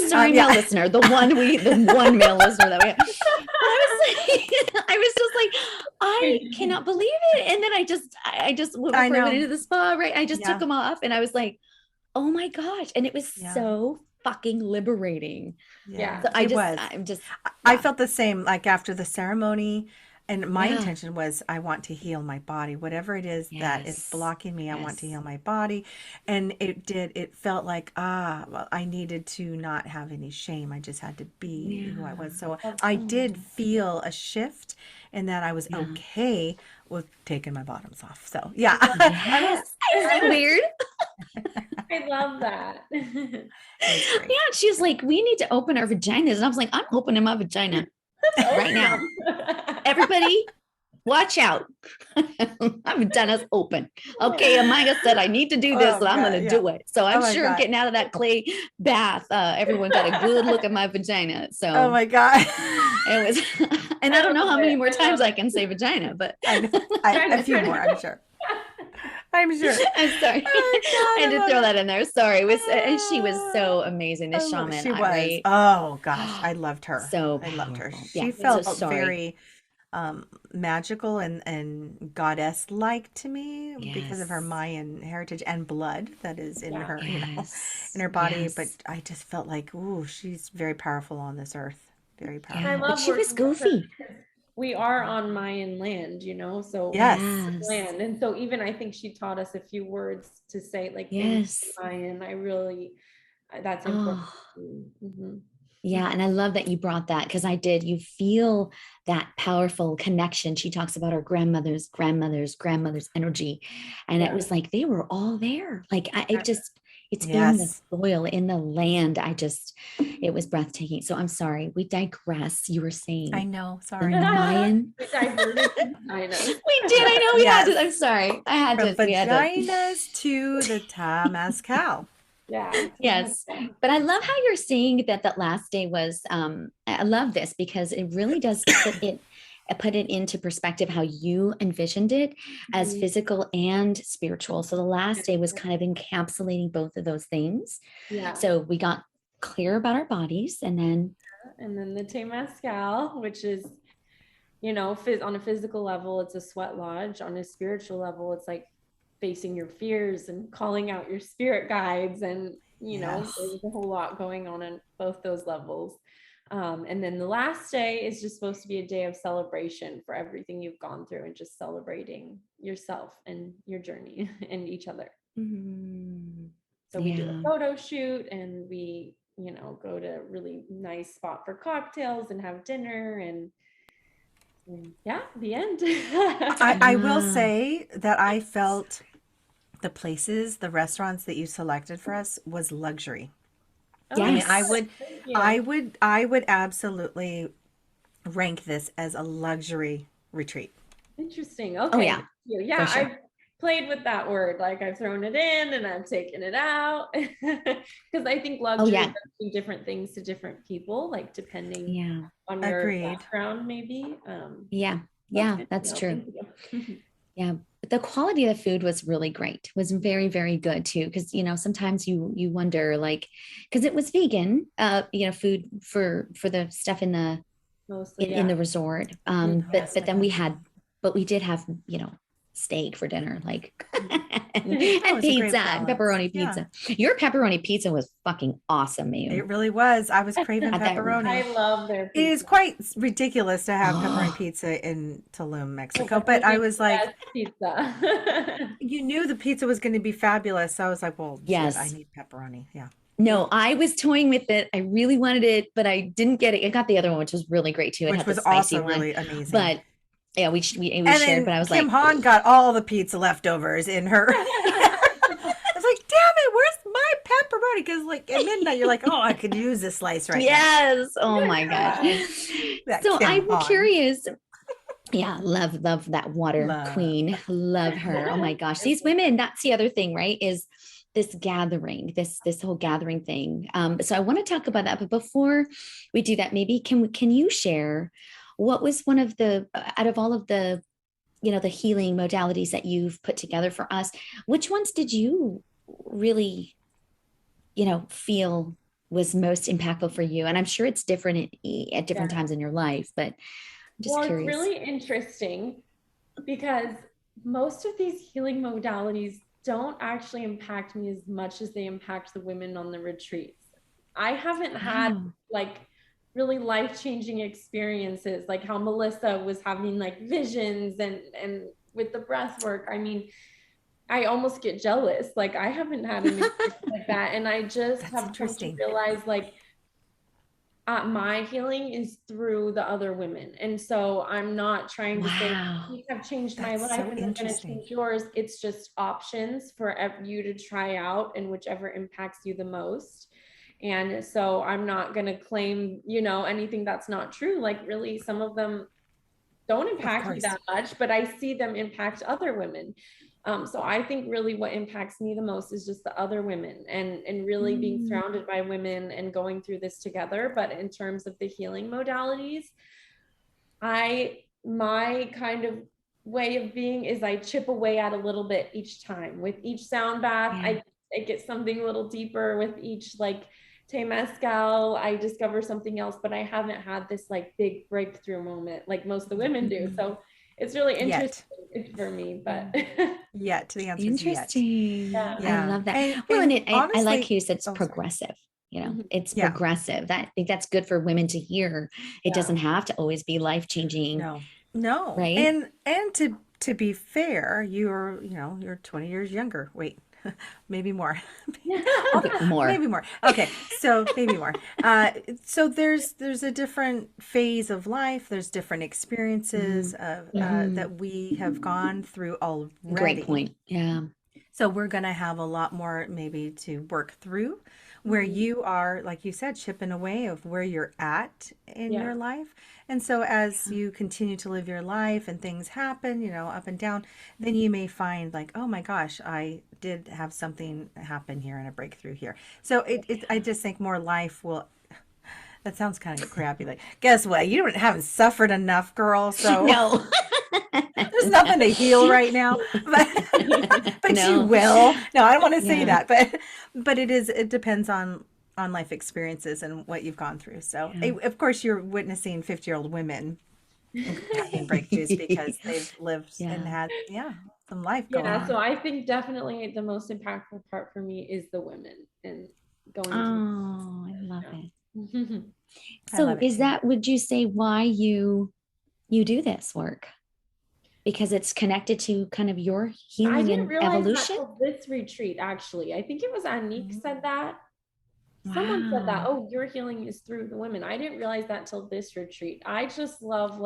Male listener. The one male listener that we have. I was just like, I cannot believe it. And then I just went into the spa, right? I just took them off and I was like, oh my gosh. And it was so fucking liberating. Yeah. So I felt the same, like after the ceremony. And my intention was, I want to heal my body, whatever it is that is blocking me. I want to heal my body. And it felt like, well, I needed to not have any shame. I just had to be who I was. So I did feel a shift in that I was okay with taking my bottoms off. So Isn't that weird? I love that. Yeah. She's like, we need to open our vaginas. And I was like, I'm opening my vagina right now. Everybody, watch out. My vagina's open. Okay, Amaya said I need to do this, and I'm going to do it. So I'm sure getting out of that clay bath, everyone got a good look at my vagina. So oh my God. It was, and I don't know how many more times I can say vagina, but a few more, I'm sure. I'm sure. I'm sorry. Oh, God, I had to throw that in there. Sorry. And she was so amazing, the shaman. She was. Right? Oh gosh, I loved her. I loved her. Yeah, she felt very magical and goddess-like to me because of her Mayan heritage and blood that is in her, in her body. Yes. But I just felt like, ooh, she's very powerful on this earth. Very powerful. Yeah. But she was goofy. We are on Mayan land, so land. And so even I think she taught us a few words to say, like, Mayan. That's important. Mm-hmm. Yeah. And I love that you brought that, because you feel that powerful connection. She talks about her grandmother's energy. And it was like, they were all there. Like, it's in the soil, in the land. It was breathtaking. So I'm sorry, we digress. You were saying. I know. Sorry. The Mayan. We diverted. I know. We did. I know we had to. I'm sorry. I had to. Vaginas to the Temazcal. Yeah. Yes. But I love how you're saying that last day was, I love this because it really does put it into perspective how you envisioned it as physical and spiritual. So the last day was kind of encapsulating both of those things. Yeah. So we got clear about our bodies, and then the Temazcal, which is, on a physical level, it's a sweat lodge. On a spiritual level, it's like facing your fears and calling out your spirit guides. And, there's a whole lot going on in both those levels. And then the last day is just supposed to be a day of celebration for everything you've gone through and just celebrating yourself and your journey and each other. Mm-hmm. So we do a photo shoot, and we, go to a really nice spot for cocktails and have dinner, and the end. I will say that I felt the restaurants that you selected for us was luxury. Yes. I mean, I would absolutely rank this as a luxury retreat. Interesting. Okay. Oh, yeah. Yeah. Sure. I've played with that word. Like, I've thrown it in and I've taken it out, because I think luxury does do different things to different people, like depending on your background, maybe. That's true. Yeah. But the quality of the food was really great. It was very, very good too. Because, sometimes you wonder, like, because it was vegan, food for the stuff in the resort. But then we did have, steak for dinner, like, and pizza and pepperoni pizza. Your pepperoni pizza was fucking awesome, man. It really was. I was craving pepperoni. I love their pizza. It is quite ridiculous to have pepperoni pizza in Tulum, Mexico. But I was like, pizza. You knew the pizza was going to be fabulous. So I was like, well, yes, I need pepperoni. Yeah. No, I was toying with it. I really wanted it, but I didn't get it. I got the other one, which was really great too. Which was also really amazing. But yeah, we shared, but I was Kim Han got all the pizza leftovers in her because like at midnight, you're like, oh, I could use this slice right now. Yes. Oh my gosh. That So Kim I'm Hahn. curious. Yeah, love that water Love. queen. Love her. Oh my gosh. These women, that's the other thing, right? Is this gathering, this whole gathering thing. So I want to talk about that. But before we do that, maybe can you share what was one of the out of all of the the healing modalities that you've put together for us, which ones did you really, feel was most impactful for you? And I'm sure it's different at different times in your life, but I'm just curious. It's really interesting because most of these healing modalities don't actually impact me as much as they impact the women on the retreats. I haven't had like really life-changing experiences like how Melissa was having like visions and with the breath work. I mean, I almost get jealous. Like I haven't had anything like that. And I just have come to realize like my healing is through the other women. And so I'm not trying to say you have changed my life and I'm going to change yours. It's just options for you to try out and whichever impacts you the most. And so I'm not going to claim, anything that's not true. Like really, some of them don't impact me that much, but I see them impact other women. So I think really what impacts me the most is just the other women and really being surrounded by women and going through this together. But in terms of the healing modalities, my kind of way of being is I chip away at a little bit each time. With each sound bath, I get something a little deeper. With each like Temazcal, I discover something else, but I haven't had this like big breakthrough moment like most of the women do. So it's really interesting for me, but yet the answer is interesting. I love that. And honestly, I like how you said it's progressive. It's progressive. I think that's good for women to hear. It doesn't have to always be life-changing. No. Right. And to be fair, you're 20 years younger. Wait. Maybe more. Maybe more. Okay, so maybe more. So there's a different phase of life. There's different experiences that we have gone through already. Great point. Yeah. So we're going to have a lot more maybe to work through where you are, like you said, chipping away of where you're at in your life. And so as you continue to live your life and things happen, up and down, then you may find like, oh my gosh, I did have something happen here and a breakthrough here. So I just think more life will, that sounds kind of crappy. Like, guess what? You haven't suffered enough, girl. So no. There's nothing to heal right now, but you will. No, I don't want to say that, but it depends on life experiences and what you've gone through. So of course you're witnessing 50-year-old women having breakthroughs because they've lived and had some life going on. So I think definitely the most impactful part for me is the women and going I love it. So is that, would you say, why you do this work? Because it's connected to kind of your healing and evolution? I didn't realize that till this retreat, actually. I think it was Anique said that. Someone said that, oh, your healing is through the women. I didn't realize that till this retreat. I just love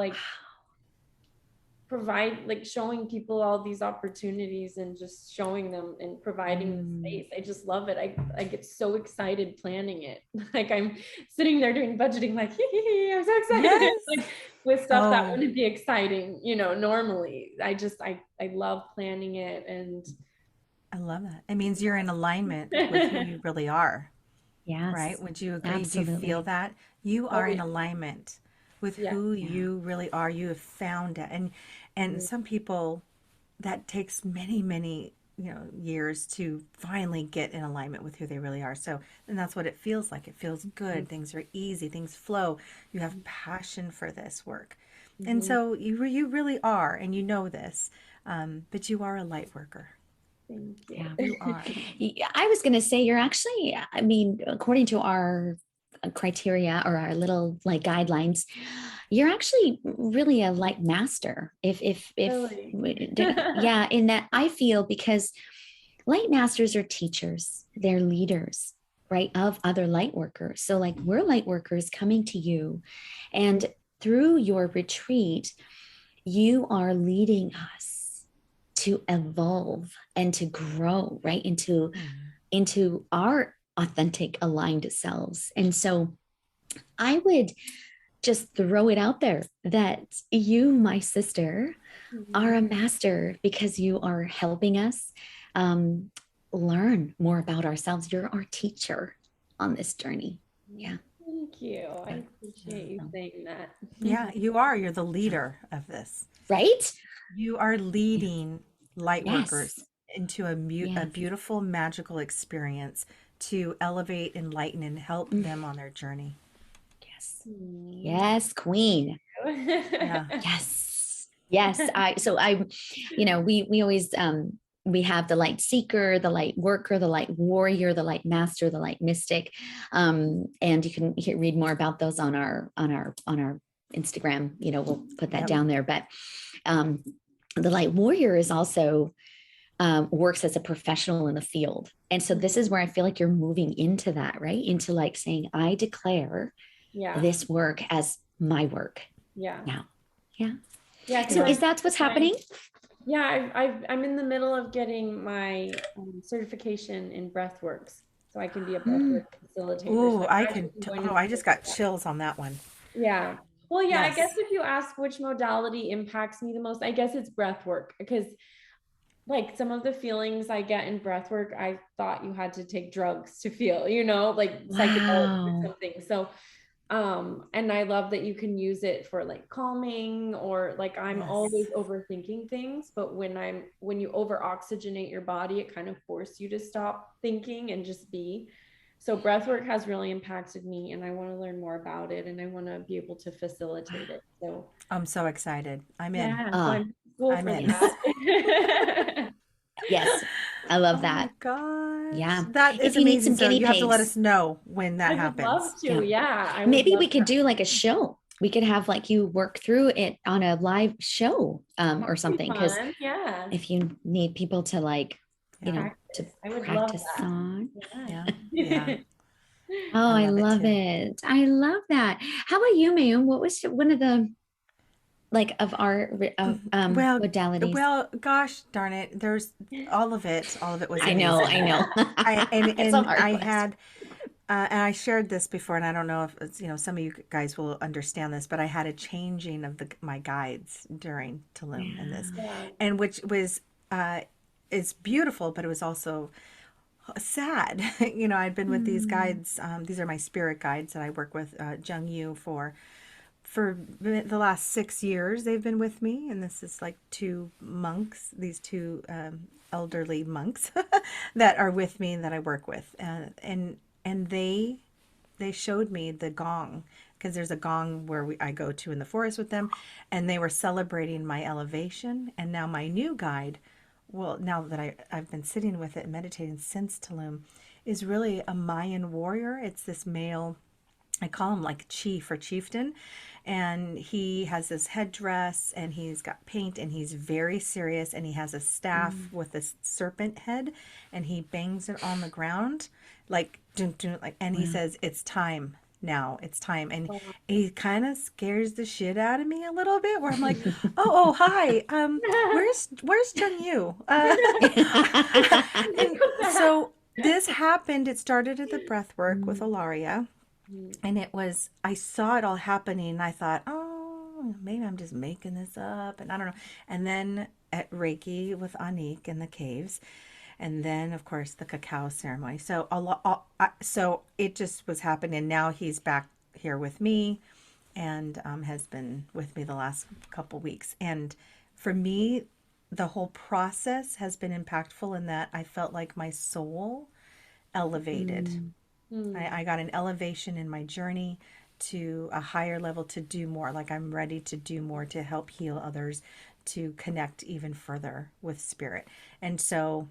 showing people all these opportunities and just showing them and providing the space. I just love it. I get so excited planning it. Like I'm sitting there doing budgeting, like, I'm so excited. Yes. With stuff that wouldn't be exciting, normally. I love planning it, and I love that. It means you're in alignment with who you really are. Yes. Right? Would you agree? Absolutely. Do you feel that? You are in alignment with who you really are. You have found it. And some people, that takes many, many, years to finally get in alignment with who they really are. So, and that's what it feels like. It feels good. Things are easy. Things flow. You have passion for this work. And so you really are, and you know this, but you are a light worker. Thank you. Yeah, you are. I was going to say, you're actually, according to our criteria or our little guidelines, you're actually really a light master. Really? In that I feel, because light masters are teachers, they're leaders, right, of other light workers. So we're light workers coming to you, and through your retreat, you are leading us to evolve and to grow, right, into our authentic, aligned selves. And so I would just throw it out there that you, my sister, are a master because you are helping us learn more about ourselves. You're our teacher on this journey. Yeah. Thank you. I appreciate you saying that. Yeah, you are. You're the leader of this. Right? You are leading light Yes. workers into a Yes. beautiful, magical experience to elevate, enlighten, and help them on their journey. Yes. Yes, queen. Yeah. Yes. Yes. We always we have the light seeker, the light worker, the light warrior, the light master, the light mystic. And you can read more about those on our Instagram. We'll put that down there. But the light warrior is also works as a professional in the field. And so this is where I feel like you're moving into that, right? Into like saying, I declare this work as my work. Yeah. Now. Yeah. Yeah. So is that what's happening? Yeah. I'm in the middle of getting my certification in breathworks, so I can be a breathwork facilitator. Ooh, so I just got chills on that one. Yeah. Well, yeah, Yes. I guess if you ask which modality impacts me the most, I guess it's breath work, because like some of the feelings I get in breath work, I thought you had to take drugs to feel, like psychedelics or something. So, and I love that you can use it for like calming, or like I'm always overthinking things, but when you over oxygenate your body, it kind of forces you to stop thinking and just be. So breathwork has really impacted me, and I want to learn more about it, and I want to be able to facilitate it. So I'm so excited. I'm in. yeah, so I'm cool I'm for in. that. Yes, I love that. Oh my gosh. Yeah. That is If you need amazing. some So guinea you have to let pigs. us know when that I would happens. love to. Yeah. I would Maybe love we could that. do like a show. We could have like you work through it on a live show or something. Because yeah, if you need people to like, to I would practice love that. on. Yeah. Yeah. Oh, I love too. it. I love that. How about you, Mayume? What was one of the of our modalities? Well, gosh darn it. There's all of it. All of it was amazing. I know. It's a hard I list. had and I shared this before, and I don't know if it's, some of you guys will understand this, but I had a changing of my guides during Tulum and this, and which was is beautiful, but it was also sad. I'd been with these guides. These are my spirit guides that I work with, Jung Yu, for the last 6 years. They've been with me, and this is like these two elderly monks that are with me that I work with, and they showed me the gong, because there's a gong where I go to in the forest with them, and they were celebrating my elevation. And now my new guide, well, now that I've been sitting with it and meditating since Tulum, is really a Mayan warrior. It's this male, I call him like chief or chieftain, and he has this headdress, and he's got paint, and he's very serious, and he has a staff with a serpent head, and he bangs it on the ground like dun, dun, like, and he says, "It's time now. It's time." And he kind of scares the shit out of me a little bit, where I'm like, oh hi, where's Jung Yu? And so this happened. It started at the breath work with Ilaria. And I saw it all happening, and I thought, oh, maybe I'm just making this up, and I don't know. And then at Reiki with Anik in the caves, and then of course the cacao ceremony. So so it just was happening. Now he's back here with me, and has been with me the last couple weeks. And for me, the whole process has been impactful in that I felt like my soul elevated. I got an elevation in my journey to a higher level, to do more. Like, I'm ready to do more, to help heal others, to connect even further with spirit. And so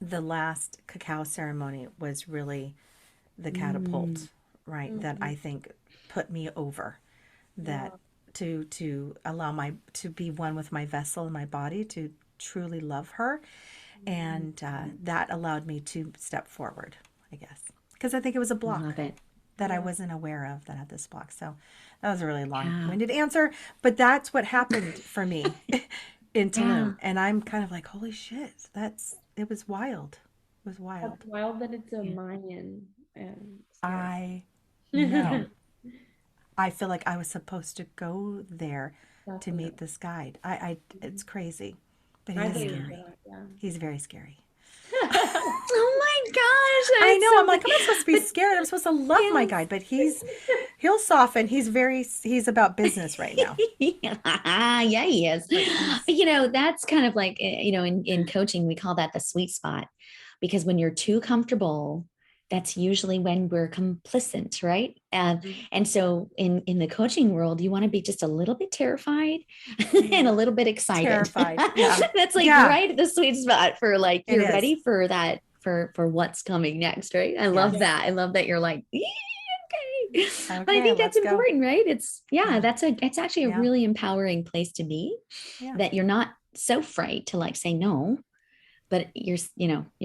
the last cacao ceremony was really the catapult, right? That I think put me over, that to allow to be one with my vessel and my body, to truly love her. And that allowed me to step forward, I guess. Because I think it was a block that I wasn't aware of, that had this block. So that was a really long-winded answer, but that's what happened for me in Tulum. And I'm kind of like, holy shit, it was wild. was wild. That's wild that it's a Mayan. And I know. I feel like I was supposed to go there to meet this guide. It's crazy, but he's scary. He's very scary. Oh my gosh. I know. I'm like, I'm not supposed to be scared. I'm supposed to love my guide, but he'll soften. He's about business right now. Yeah, he is. You know, that's kind of like, you know, in coaching, we call that the sweet spot, because when you're too comfortable, that's usually when we're complacent, right? And so in the coaching world, you want to be just a little bit terrified and a little bit excited. Terrified. Yeah. That's like right at the sweet spot for like, you're ready for that, for what's coming next, right? I love that. I love that you're like, okay. But I think that's important, right? It's it's actually a really empowering place to be, that you're not so afraid to like say no, but you're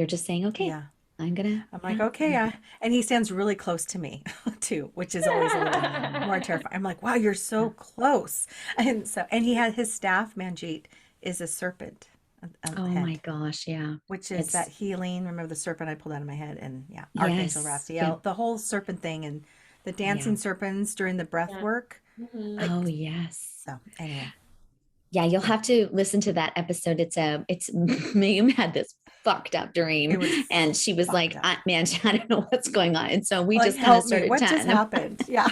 just saying, okay, I'm like, okay. And he stands really close to me too, which is always a little more terrifying. I'm like, wow, you're so close. And he had his staff, Manjeet, is a serpent. Oh my gosh. Yeah. Which is that healing. Remember the serpent I pulled out of my head, and Archangel Raphael, the whole serpent thing, and the dancing serpents during the breath work. Like, oh yes. So anyway. Yeah, you'll have to listen to that episode. It's Mayume had this fucked up dream, and she was like, man, I don't know what's going on. And so we just kind of started what just happened? Yeah.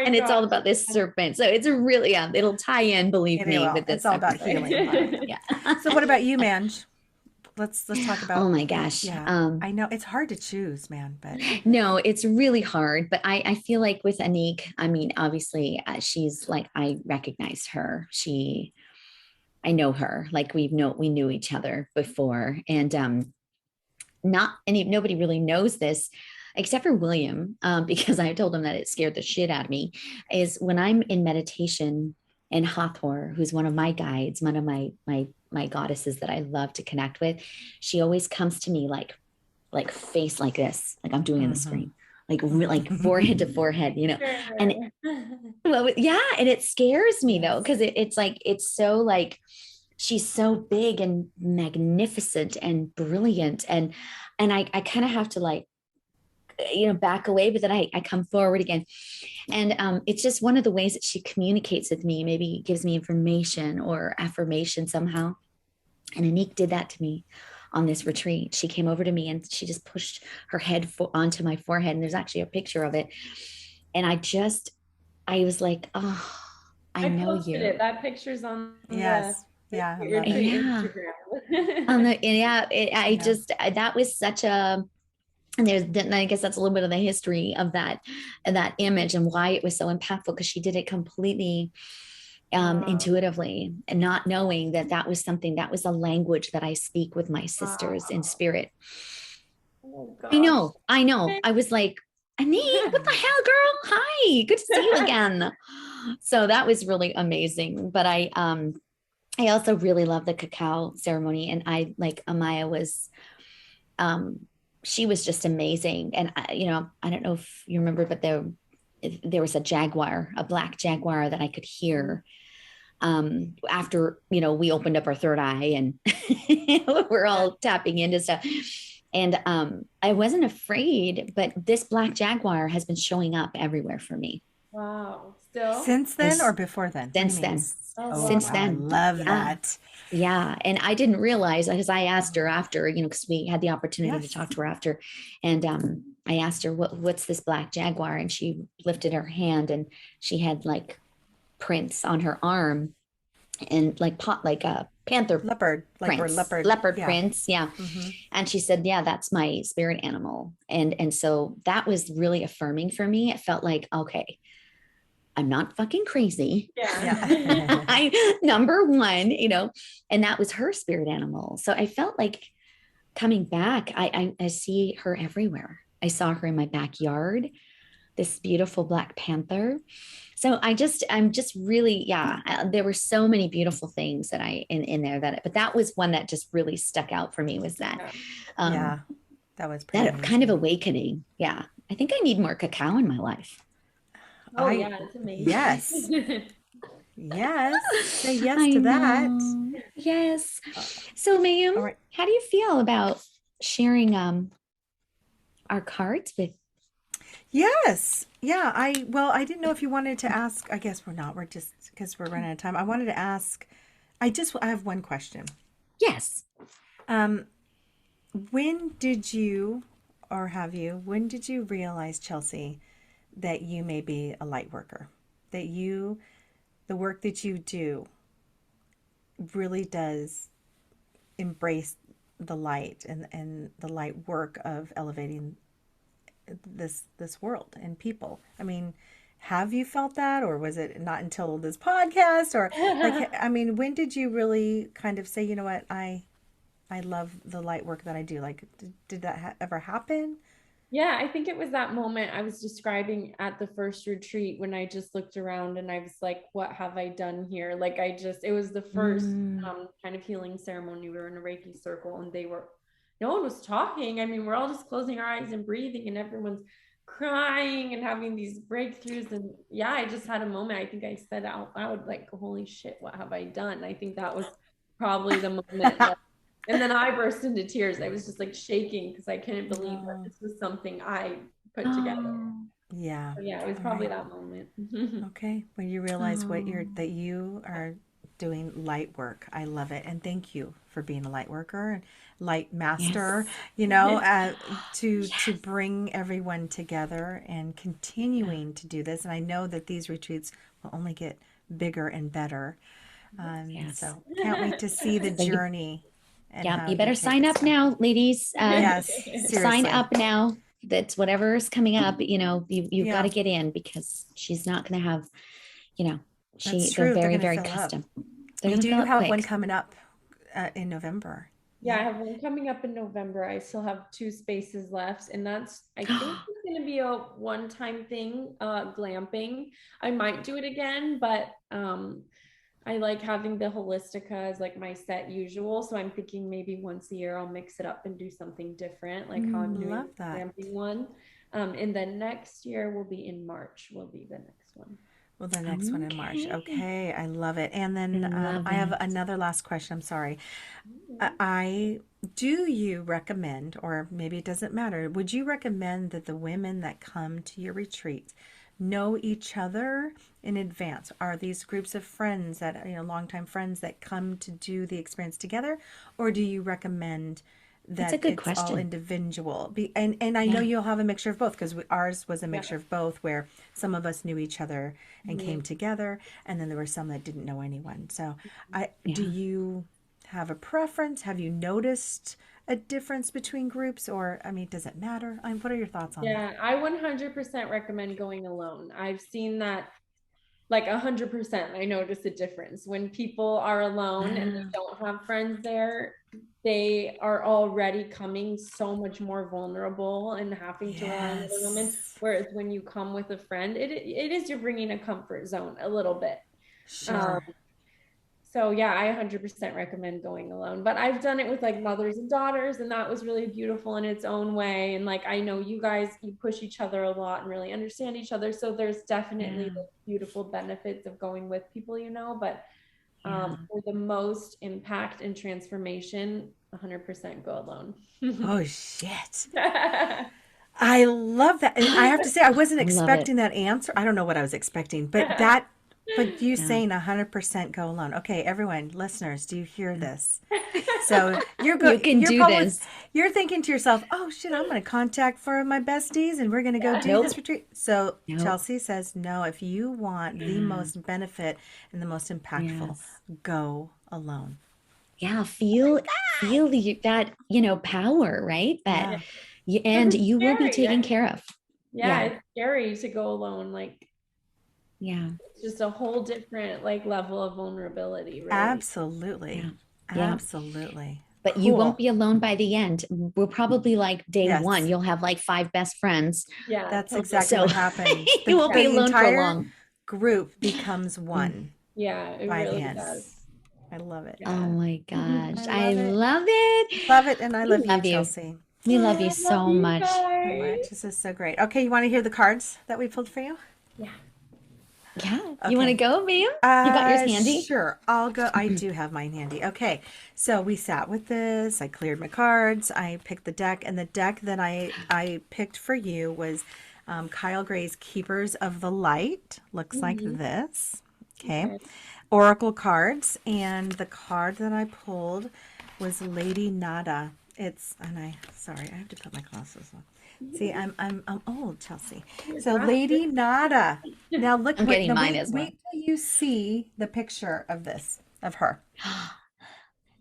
And it's all about this serpent. So it's a really, it'll tie in, believe me, with this. It's all about healing. So what about you, Manj? Let's talk about. Oh my gosh. Yeah. I know it's hard to choose, man, but no, it's really hard. But I feel like with Anik, I mean, obviously she's like, I recognized her. I know her, like we knew each other before, and nobody really knows this except for William, because I told him that it scared the shit out of me, is when I'm in meditation, and Hathor, who's one of my guides, one of my goddesses that I love to connect with, she always comes to me like face like this, like I'm doing in the screen, like forehead to forehead, you know, and and it scares me though, because it's like, it's so like, she's so big and magnificent and brilliant, and I kind of have to like, you know, back away, but then I come forward again, and it's just one of the ways that she communicates with me, maybe gives me information or affirmation somehow. And Anik did that to me on this retreat. She came over to me and she just pushed her head onto my forehead, and there's actually a picture of it, and I was like, oh, I know you. That picture's on Instagram. That was such a, and I guess that's a little bit of the history of that image and why it was so impactful, because she did it completely intuitively, and not knowing that was something, that was a language that I speak with my sisters in spirit. Oh, I know. I was like, Anik, what the hell, girl? Hi, good to see you again. So that was really amazing. But I also really love the cacao ceremony, and I like Amaya was, she was just amazing. And I don't know if you remember, but there was a jaguar, a black jaguar that I could hear after, we opened up our third eye and we're all tapping into stuff. And I wasn't afraid, but this black jaguar has been showing up everywhere for me. Wow. Still? Since then or before then? Since then. Since then. I love that. Yeah. And I didn't realize, because I asked her after, because we had the opportunity to talk to her after. And I asked her, what's this black jaguar? And she lifted her hand, and she had like prints on her arm, and like a panther leopard prints. Yeah. Mm-hmm. And she said, yeah, that's my spirit animal. And so that was really affirming for me. It felt like, okay, I'm not fucking crazy. Yeah. Number one, and that was her spirit animal. So I felt like coming back, I see her everywhere. I saw her in my backyard, this beautiful black panther. So I'm just really, there were so many beautiful things that in there but that was one that just really stuck out for me, was that. That was pretty amazing. Kind of awakening. Yeah. I think I need more cacao in my life. Oh, yeah, it's amazing. Yes. Yes. Say yes to that. Yes. So, Mayume, how do you feel about sharing our cards with? Yes. Yeah. I didn't know if you wanted to ask. I guess we're not. We're just, because we're running out of time. I wanted to ask, I have one question. Yes. Um, when did you, when did you realize, Chelsea, that you may be a light worker? That the work that you do really does embrace the light and the light work of elevating this world and people. I mean, have you felt that, or was it not until this podcast, or like, I mean, when did you really kind of say, you know what, I love the light work that I do? Like, did that ever happen? Yeah, I think it was that moment I was describing at the first retreat when I just looked around and I was like, what have I done here? Like, it was the first kind of healing ceremony. We were in a Reiki circle and no one was talking. I mean, we're all just closing our eyes and breathing, and everyone's crying and having these breakthroughs. And yeah, I just had a moment. I think I said out loud, like, holy shit, what have I done? I think that was probably the moment that and then I burst into tears. I was just like shaking because I couldn't believe that this was something I put together. Yeah. So yeah, it was probably that moment. Okay. When you realize that you are doing light work. I love it. And thank you for being a light worker and light master, to bring everyone together and continuing to do this. And I know that these retreats will only get bigger and better. So can't wait to see the journey. You better sign up now, ladies. Yes, sign up now. That's whatever's coming up. You've got to get in, because she's not going to have, they're very, very custom. You do have one coming up in November. Yeah, I have one coming up in November. I still have 2 spaces left, and I think it's going to be a one-time thing, glamping. I might do it again, but I like having the Holistica as like my set usual. So I'm thinking maybe once a year I'll mix it up and do something different, like how I'm doing the glamping one. And then next year will be in March, will be the next one. Well, the next one in March. Okay, I love it. And then I have another last question. I'm sorry. Do you recommend, or maybe it doesn't matter, would you recommend that the women that come to your retreat know each other in advance? Are these groups of friends that, longtime friends that come to do the experience together? Or do you recommend that it's all individual? And I know you'll have a mixture of both, because ours was a mixture of both, where some of us knew each other and came together, and then there were some that didn't know anyone. So do you have a preference? Have you noticed a difference between groups, or, I mean, does it matter? What are your thoughts on that? Yeah, I 100% recommend going alone. I've seen that like 100%. I notice a difference when people are alone and they don't have friends there. They are already coming so much more vulnerable and having to rely on other women. Whereas when you come with a friend, it is, you're bringing a comfort zone a little bit. Sure. So yeah, I 100% recommend going alone, but I've done it with like mothers and daughters, and that was really beautiful in its own way. And like, I know you guys, you push each other a lot and really understand each other. So there's definitely the beautiful benefits of going with people, but for the most impact and transformation, 100% go alone. Oh, shit. I love that. And I have to say, I wasn't expecting that answer. I don't know what I was expecting, but you saying 100% go alone. Okay, everyone, listeners, do you hear this? So you can do this. You're thinking to yourself, oh shit, I'm going to contact 4 of my besties and we're going to go do this retreat. So Chelsea says, no, if you want the most benefit and the most impactful, go alone. Yeah, feel that, power, right? That you will be taken care of. Yeah, it's scary to go alone. Like, it's just a whole different level of vulnerability, right? Absolutely. Absolutely. But you won't be alone by the end. We're probably like day 1, you'll have like 5 best friends. Yeah, that's exactly what happened. You won't be alone for long. Group becomes one. Yeah, it really does. I love it. Oh my gosh. I love it. Love it. And I love you, Chelsea. We love you so much. This is so great. Okay, you want to hear the cards that we pulled for you? Yeah. Yeah. You want to go, ma'am? You got yours handy? Sure. I'll go. I do have mine handy. Okay. So we sat with this. I cleared my cards. I picked the deck, and the deck that I picked for you was Kyle Gray's Keepers of the Light. Looks like this. Okay. Oracle cards, and the card that I pulled was Lady Nada. Sorry, I have to put my glasses on. See, I'm old, Chelsea. So Lady Nada. Now look, I'm getting mine as well. wait till you see the picture of her.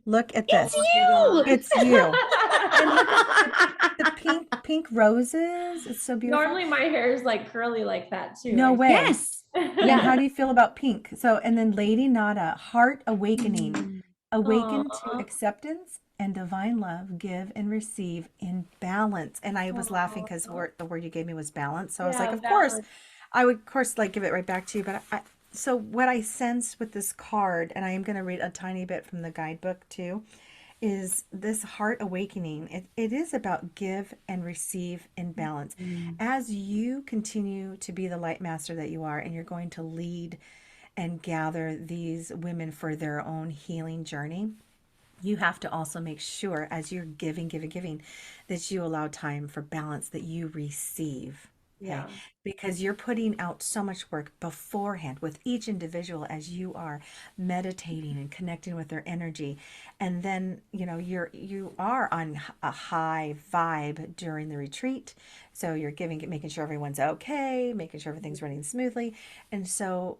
Look at this. You! It's you. And look at the pink roses. It's so beautiful. Normally my hair is like curly like that too. No way. Yes. Yeah. How do you feel about pink? So, and then Lady Nada, heart awakening. Awaken to acceptance and divine love, give and receive in balance. And I was laughing because the word you gave me was balance. So I was like, of course, I would, of course, like give it right back to you. But so what I sensed with this card, and I am going to read a tiny bit from the guidebook too, is this heart awakening. It is about give and receive in balance. As you continue to be the light master that you are, and you're going to lead and gather these women for their own healing journey, you have to also make sure as you're giving, that you allow time for balance, that you receive. Okay? Yeah. Because you're putting out so much work beforehand with each individual as you are meditating and connecting with their energy. And then, you are on a high vibe during the retreat. So you're making sure everyone's okay, making sure everything's running smoothly. And so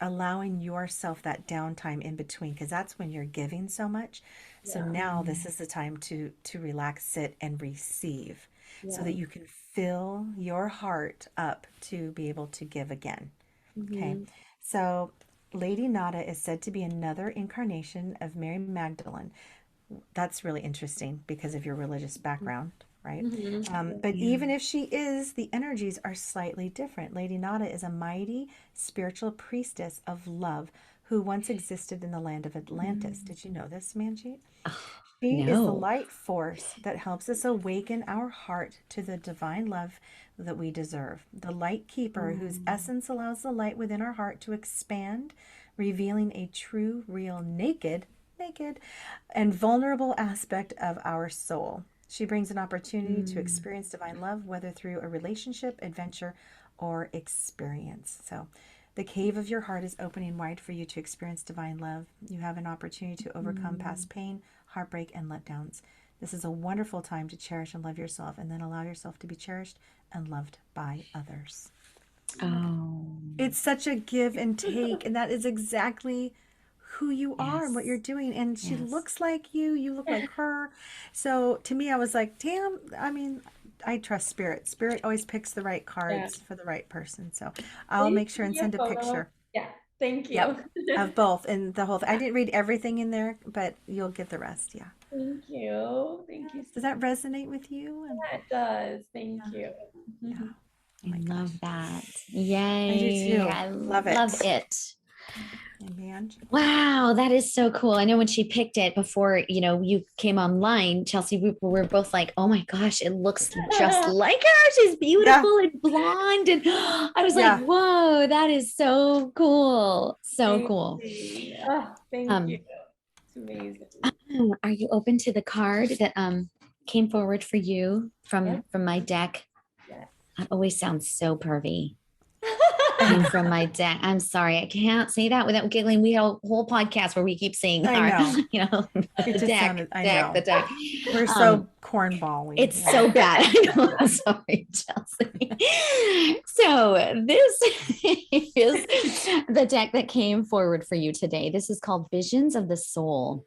allowing yourself that downtime in between, because that's when you're giving so much. So now this is the time to relax, sit, and receive, so that you can fill your heart up to be able to give again. Okay. So Lady Nada is said to be another incarnation of Mary Magdalene. That's really interesting because of your religious background, right? But even if she is, the energies are slightly different. Lady Nada is a mighty spiritual priestess of love who once existed in the land of Atlantis. Did you know this, Manjeet? She is the light force that helps us awaken our heart to the divine love that we deserve. The light keeper whose essence allows the light within our heart to expand, revealing a true, real, naked, and vulnerable aspect of our soul. She brings an opportunity to experience divine love, whether through a relationship, adventure, or experience. So the cave of your heart is opening wide for you to experience divine love. You have an opportunity to overcome past pain, heartbreak, and letdowns. This is a wonderful time to cherish and love yourself, and then allow yourself to be cherished and loved by others. Oh. It's such a give and take, and that is exactly who you are and what you're doing. And she looks like you look like her. So to me, I was like, damn, I mean, I trust spirit. Spirit always picks the right cards for the right person. So I'll make sure and send a picture. Yeah. Thank you. Yep, of both and the whole thing. I didn't read everything in there, but you'll get the rest. Yeah. Thank you. Thank you. Does that resonate with you? Yeah, it does. Thank you. Yeah. Oh, I love that. Yay. I do too. I love it. Wow, that is so cool. I know when she picked it before, you came online, Chelsea, we were both like, oh my gosh, it looks just like her. She's beautiful and blonde. And I was like, whoa, that is so cool. So cool. Thank you. It's amazing. Are you open to the card that came forward for you from my deck? Yeah. That always sounds so pervy. From my deck. I'm sorry, I can't say that without giggling. We have a whole podcast where we keep saying, the deck. We're so cornball. It's so bad. I know. I'm sorry, Chelsea. So this is the deck that came forward for you today. This is called Visions of the Soul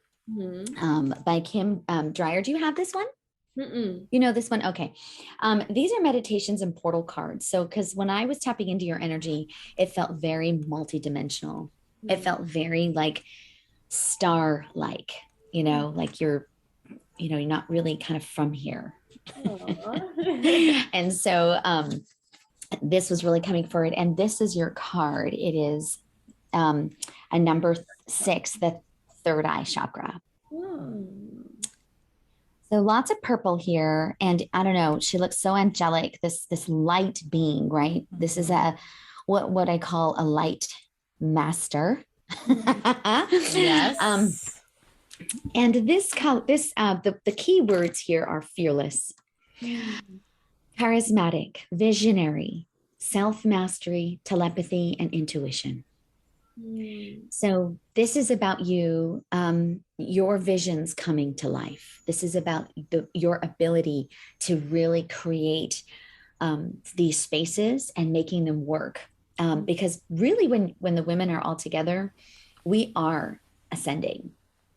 by Kim Dreyer. Do you have this one? You know this one? Okay. These are meditations and portal cards. So, because when I was tapping into your energy, it felt very multidimensional. It felt very like star-like, like you're not really kind of from here. And so this was really coming forward. And this is your card. It is a number 6, the Third Eye Chakra. So lots of purple here. And I don't know, she looks so angelic, this light being, right? This is a what I call a light master. Yes. And the key words here are fearless, charismatic, visionary, self-mastery, telepathy, and intuition. So this is about you, your visions coming to life. This is about your ability to really create these spaces and making them work. Because really when the women are all together, we are ascending.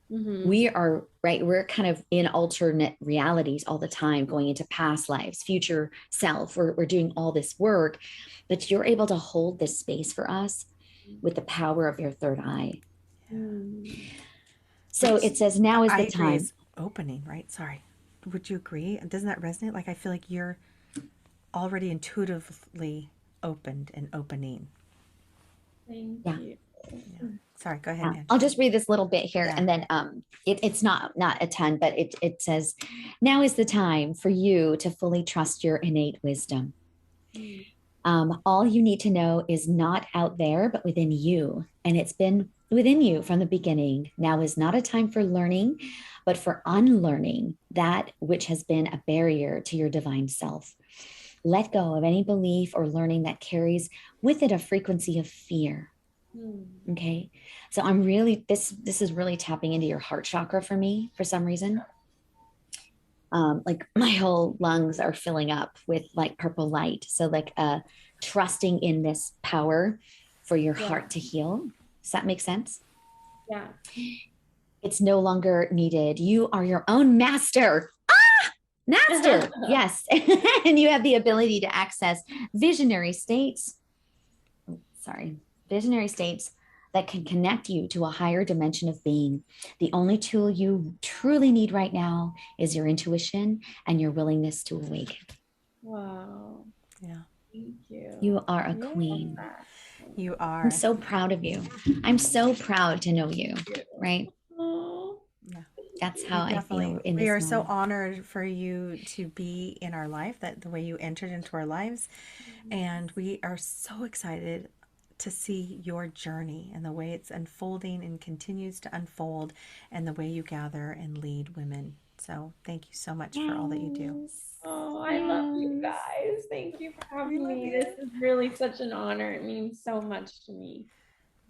We are, right? We're kind of in alternate realities all the time, going into past lives, future self. We're doing all this work, but you're able to hold this space for us with the power of your third eye. So it says, now is the time. It's opening, right? Sorry. Would you agree? Doesn't that resonate? Like, I feel like you're already intuitively opened and opening. Thank you. Yeah. Sorry, go ahead. Angela. I'll just read this little bit here, and then it's not a ton, but it says, now is the time for you to fully trust your innate wisdom. All you need to know is not out there, but within you. And it's been within you from the beginning. Now is not a time for learning, but for unlearning that which has been a barrier to your divine self. Let go of any belief or learning that carries with it a frequency of fear. Okay. So I'm really, this is really tapping into your heart chakra for me for some reason. Like my whole lungs are filling up with like purple light. So like trusting in this power for your heart to heal. Does that make sense? Yeah. It's no longer needed. You are your own master. Master. Yes. And you have the ability to access visionary states that can connect you to a higher dimension of being. The only tool you truly need right now is your intuition and your willingness to awaken. Wow. Yeah. Thank you. You are a queen. You are. I'm so proud of you. I'm so proud to know you, right? Yeah. That's how I feel in this We are moment. so honored for you to be in our life, that the way you entered into our lives. And we are so excited to see your journey and the way it's unfolding and continues to unfold, and the way you gather and lead women. So thank you so much for all that you do. Oh, I love you guys. Thank you for having me. This is really such an honor. It means so much to me.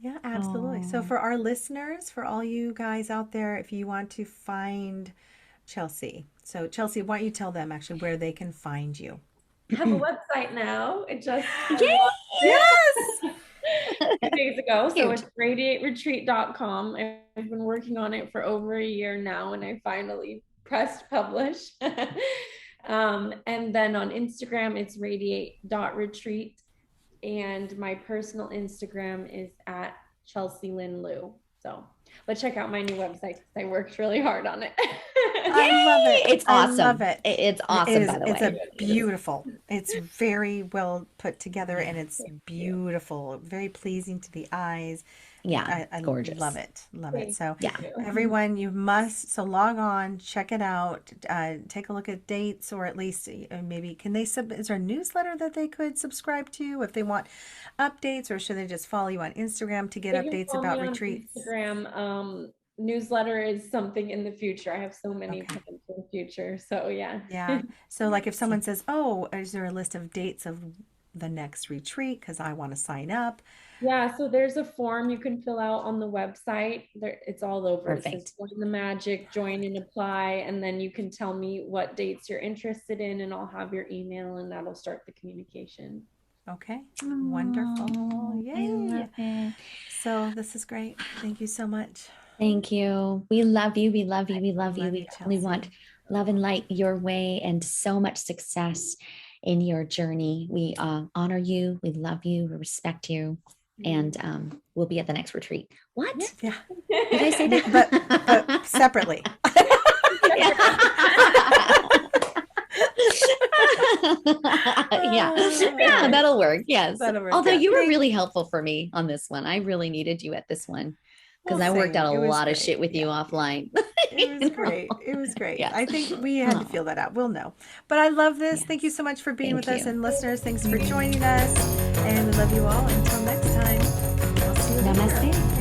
Yeah, absolutely. So for our listeners, for all you guys out there, if you want to find Chelsea. So Chelsea, why don't you tell them actually where they can find you? I have a website now. It just Yes. 2 days ago. So it's radiateretreat.com. I've been working on it for over a year now, and I finally pressed publish. And then on Instagram, it's radiate.retreat. And my personal Instagram is at Chelsea Lynn Liu. So, but check out my new website because I worked really hard on it. I love it. It's awesome. I love it. It's awesome, by the way. It's beautiful. It's very well put together, and it's beautiful. Very pleasing to the eyes. Yeah, I gorgeous. Love it. Love it. So yeah, everyone, you must, so log on, check it out, take a look at dates, or at least maybe, can they, is there a newsletter that they could subscribe to if they want updates, or should they just follow you on Instagram to get updates about retreats? Instagram, newsletter is something in the future. I have so many plans in the future. So yeah. Yeah. So like if someone says, oh, is there a list of dates of the next retreat? Because I want to sign up. Yeah, so there's a form you can fill out on the website. There, it's all over. Perfect. It says join the magic, join and apply, and then you can tell me what dates you're interested in, and I'll have your email, and that'll start the communication. Okay, wonderful. Yay. I love it. So this is great. Thank you so much. Thank you. We love you. We love you. We love you. We only want love and light your way, and so much success in your journey. We honor you. We love you. We respect you. And we'll be at the next retreat. What? Yeah. Did I say that? But separately. Yeah, that'll work. Yes. That'll work. Although you were really helpful for me on this one. I really needed you at this one because I worked out a lot of shit with you offline. It was great. It was great. Yes. I think we had to feel that out. We'll know. But I love this. Yes. Thank you so much for being Thank with us. you. And listeners, thanks for joining us. And we love you all. Until next time, we'll see you later. Namaste.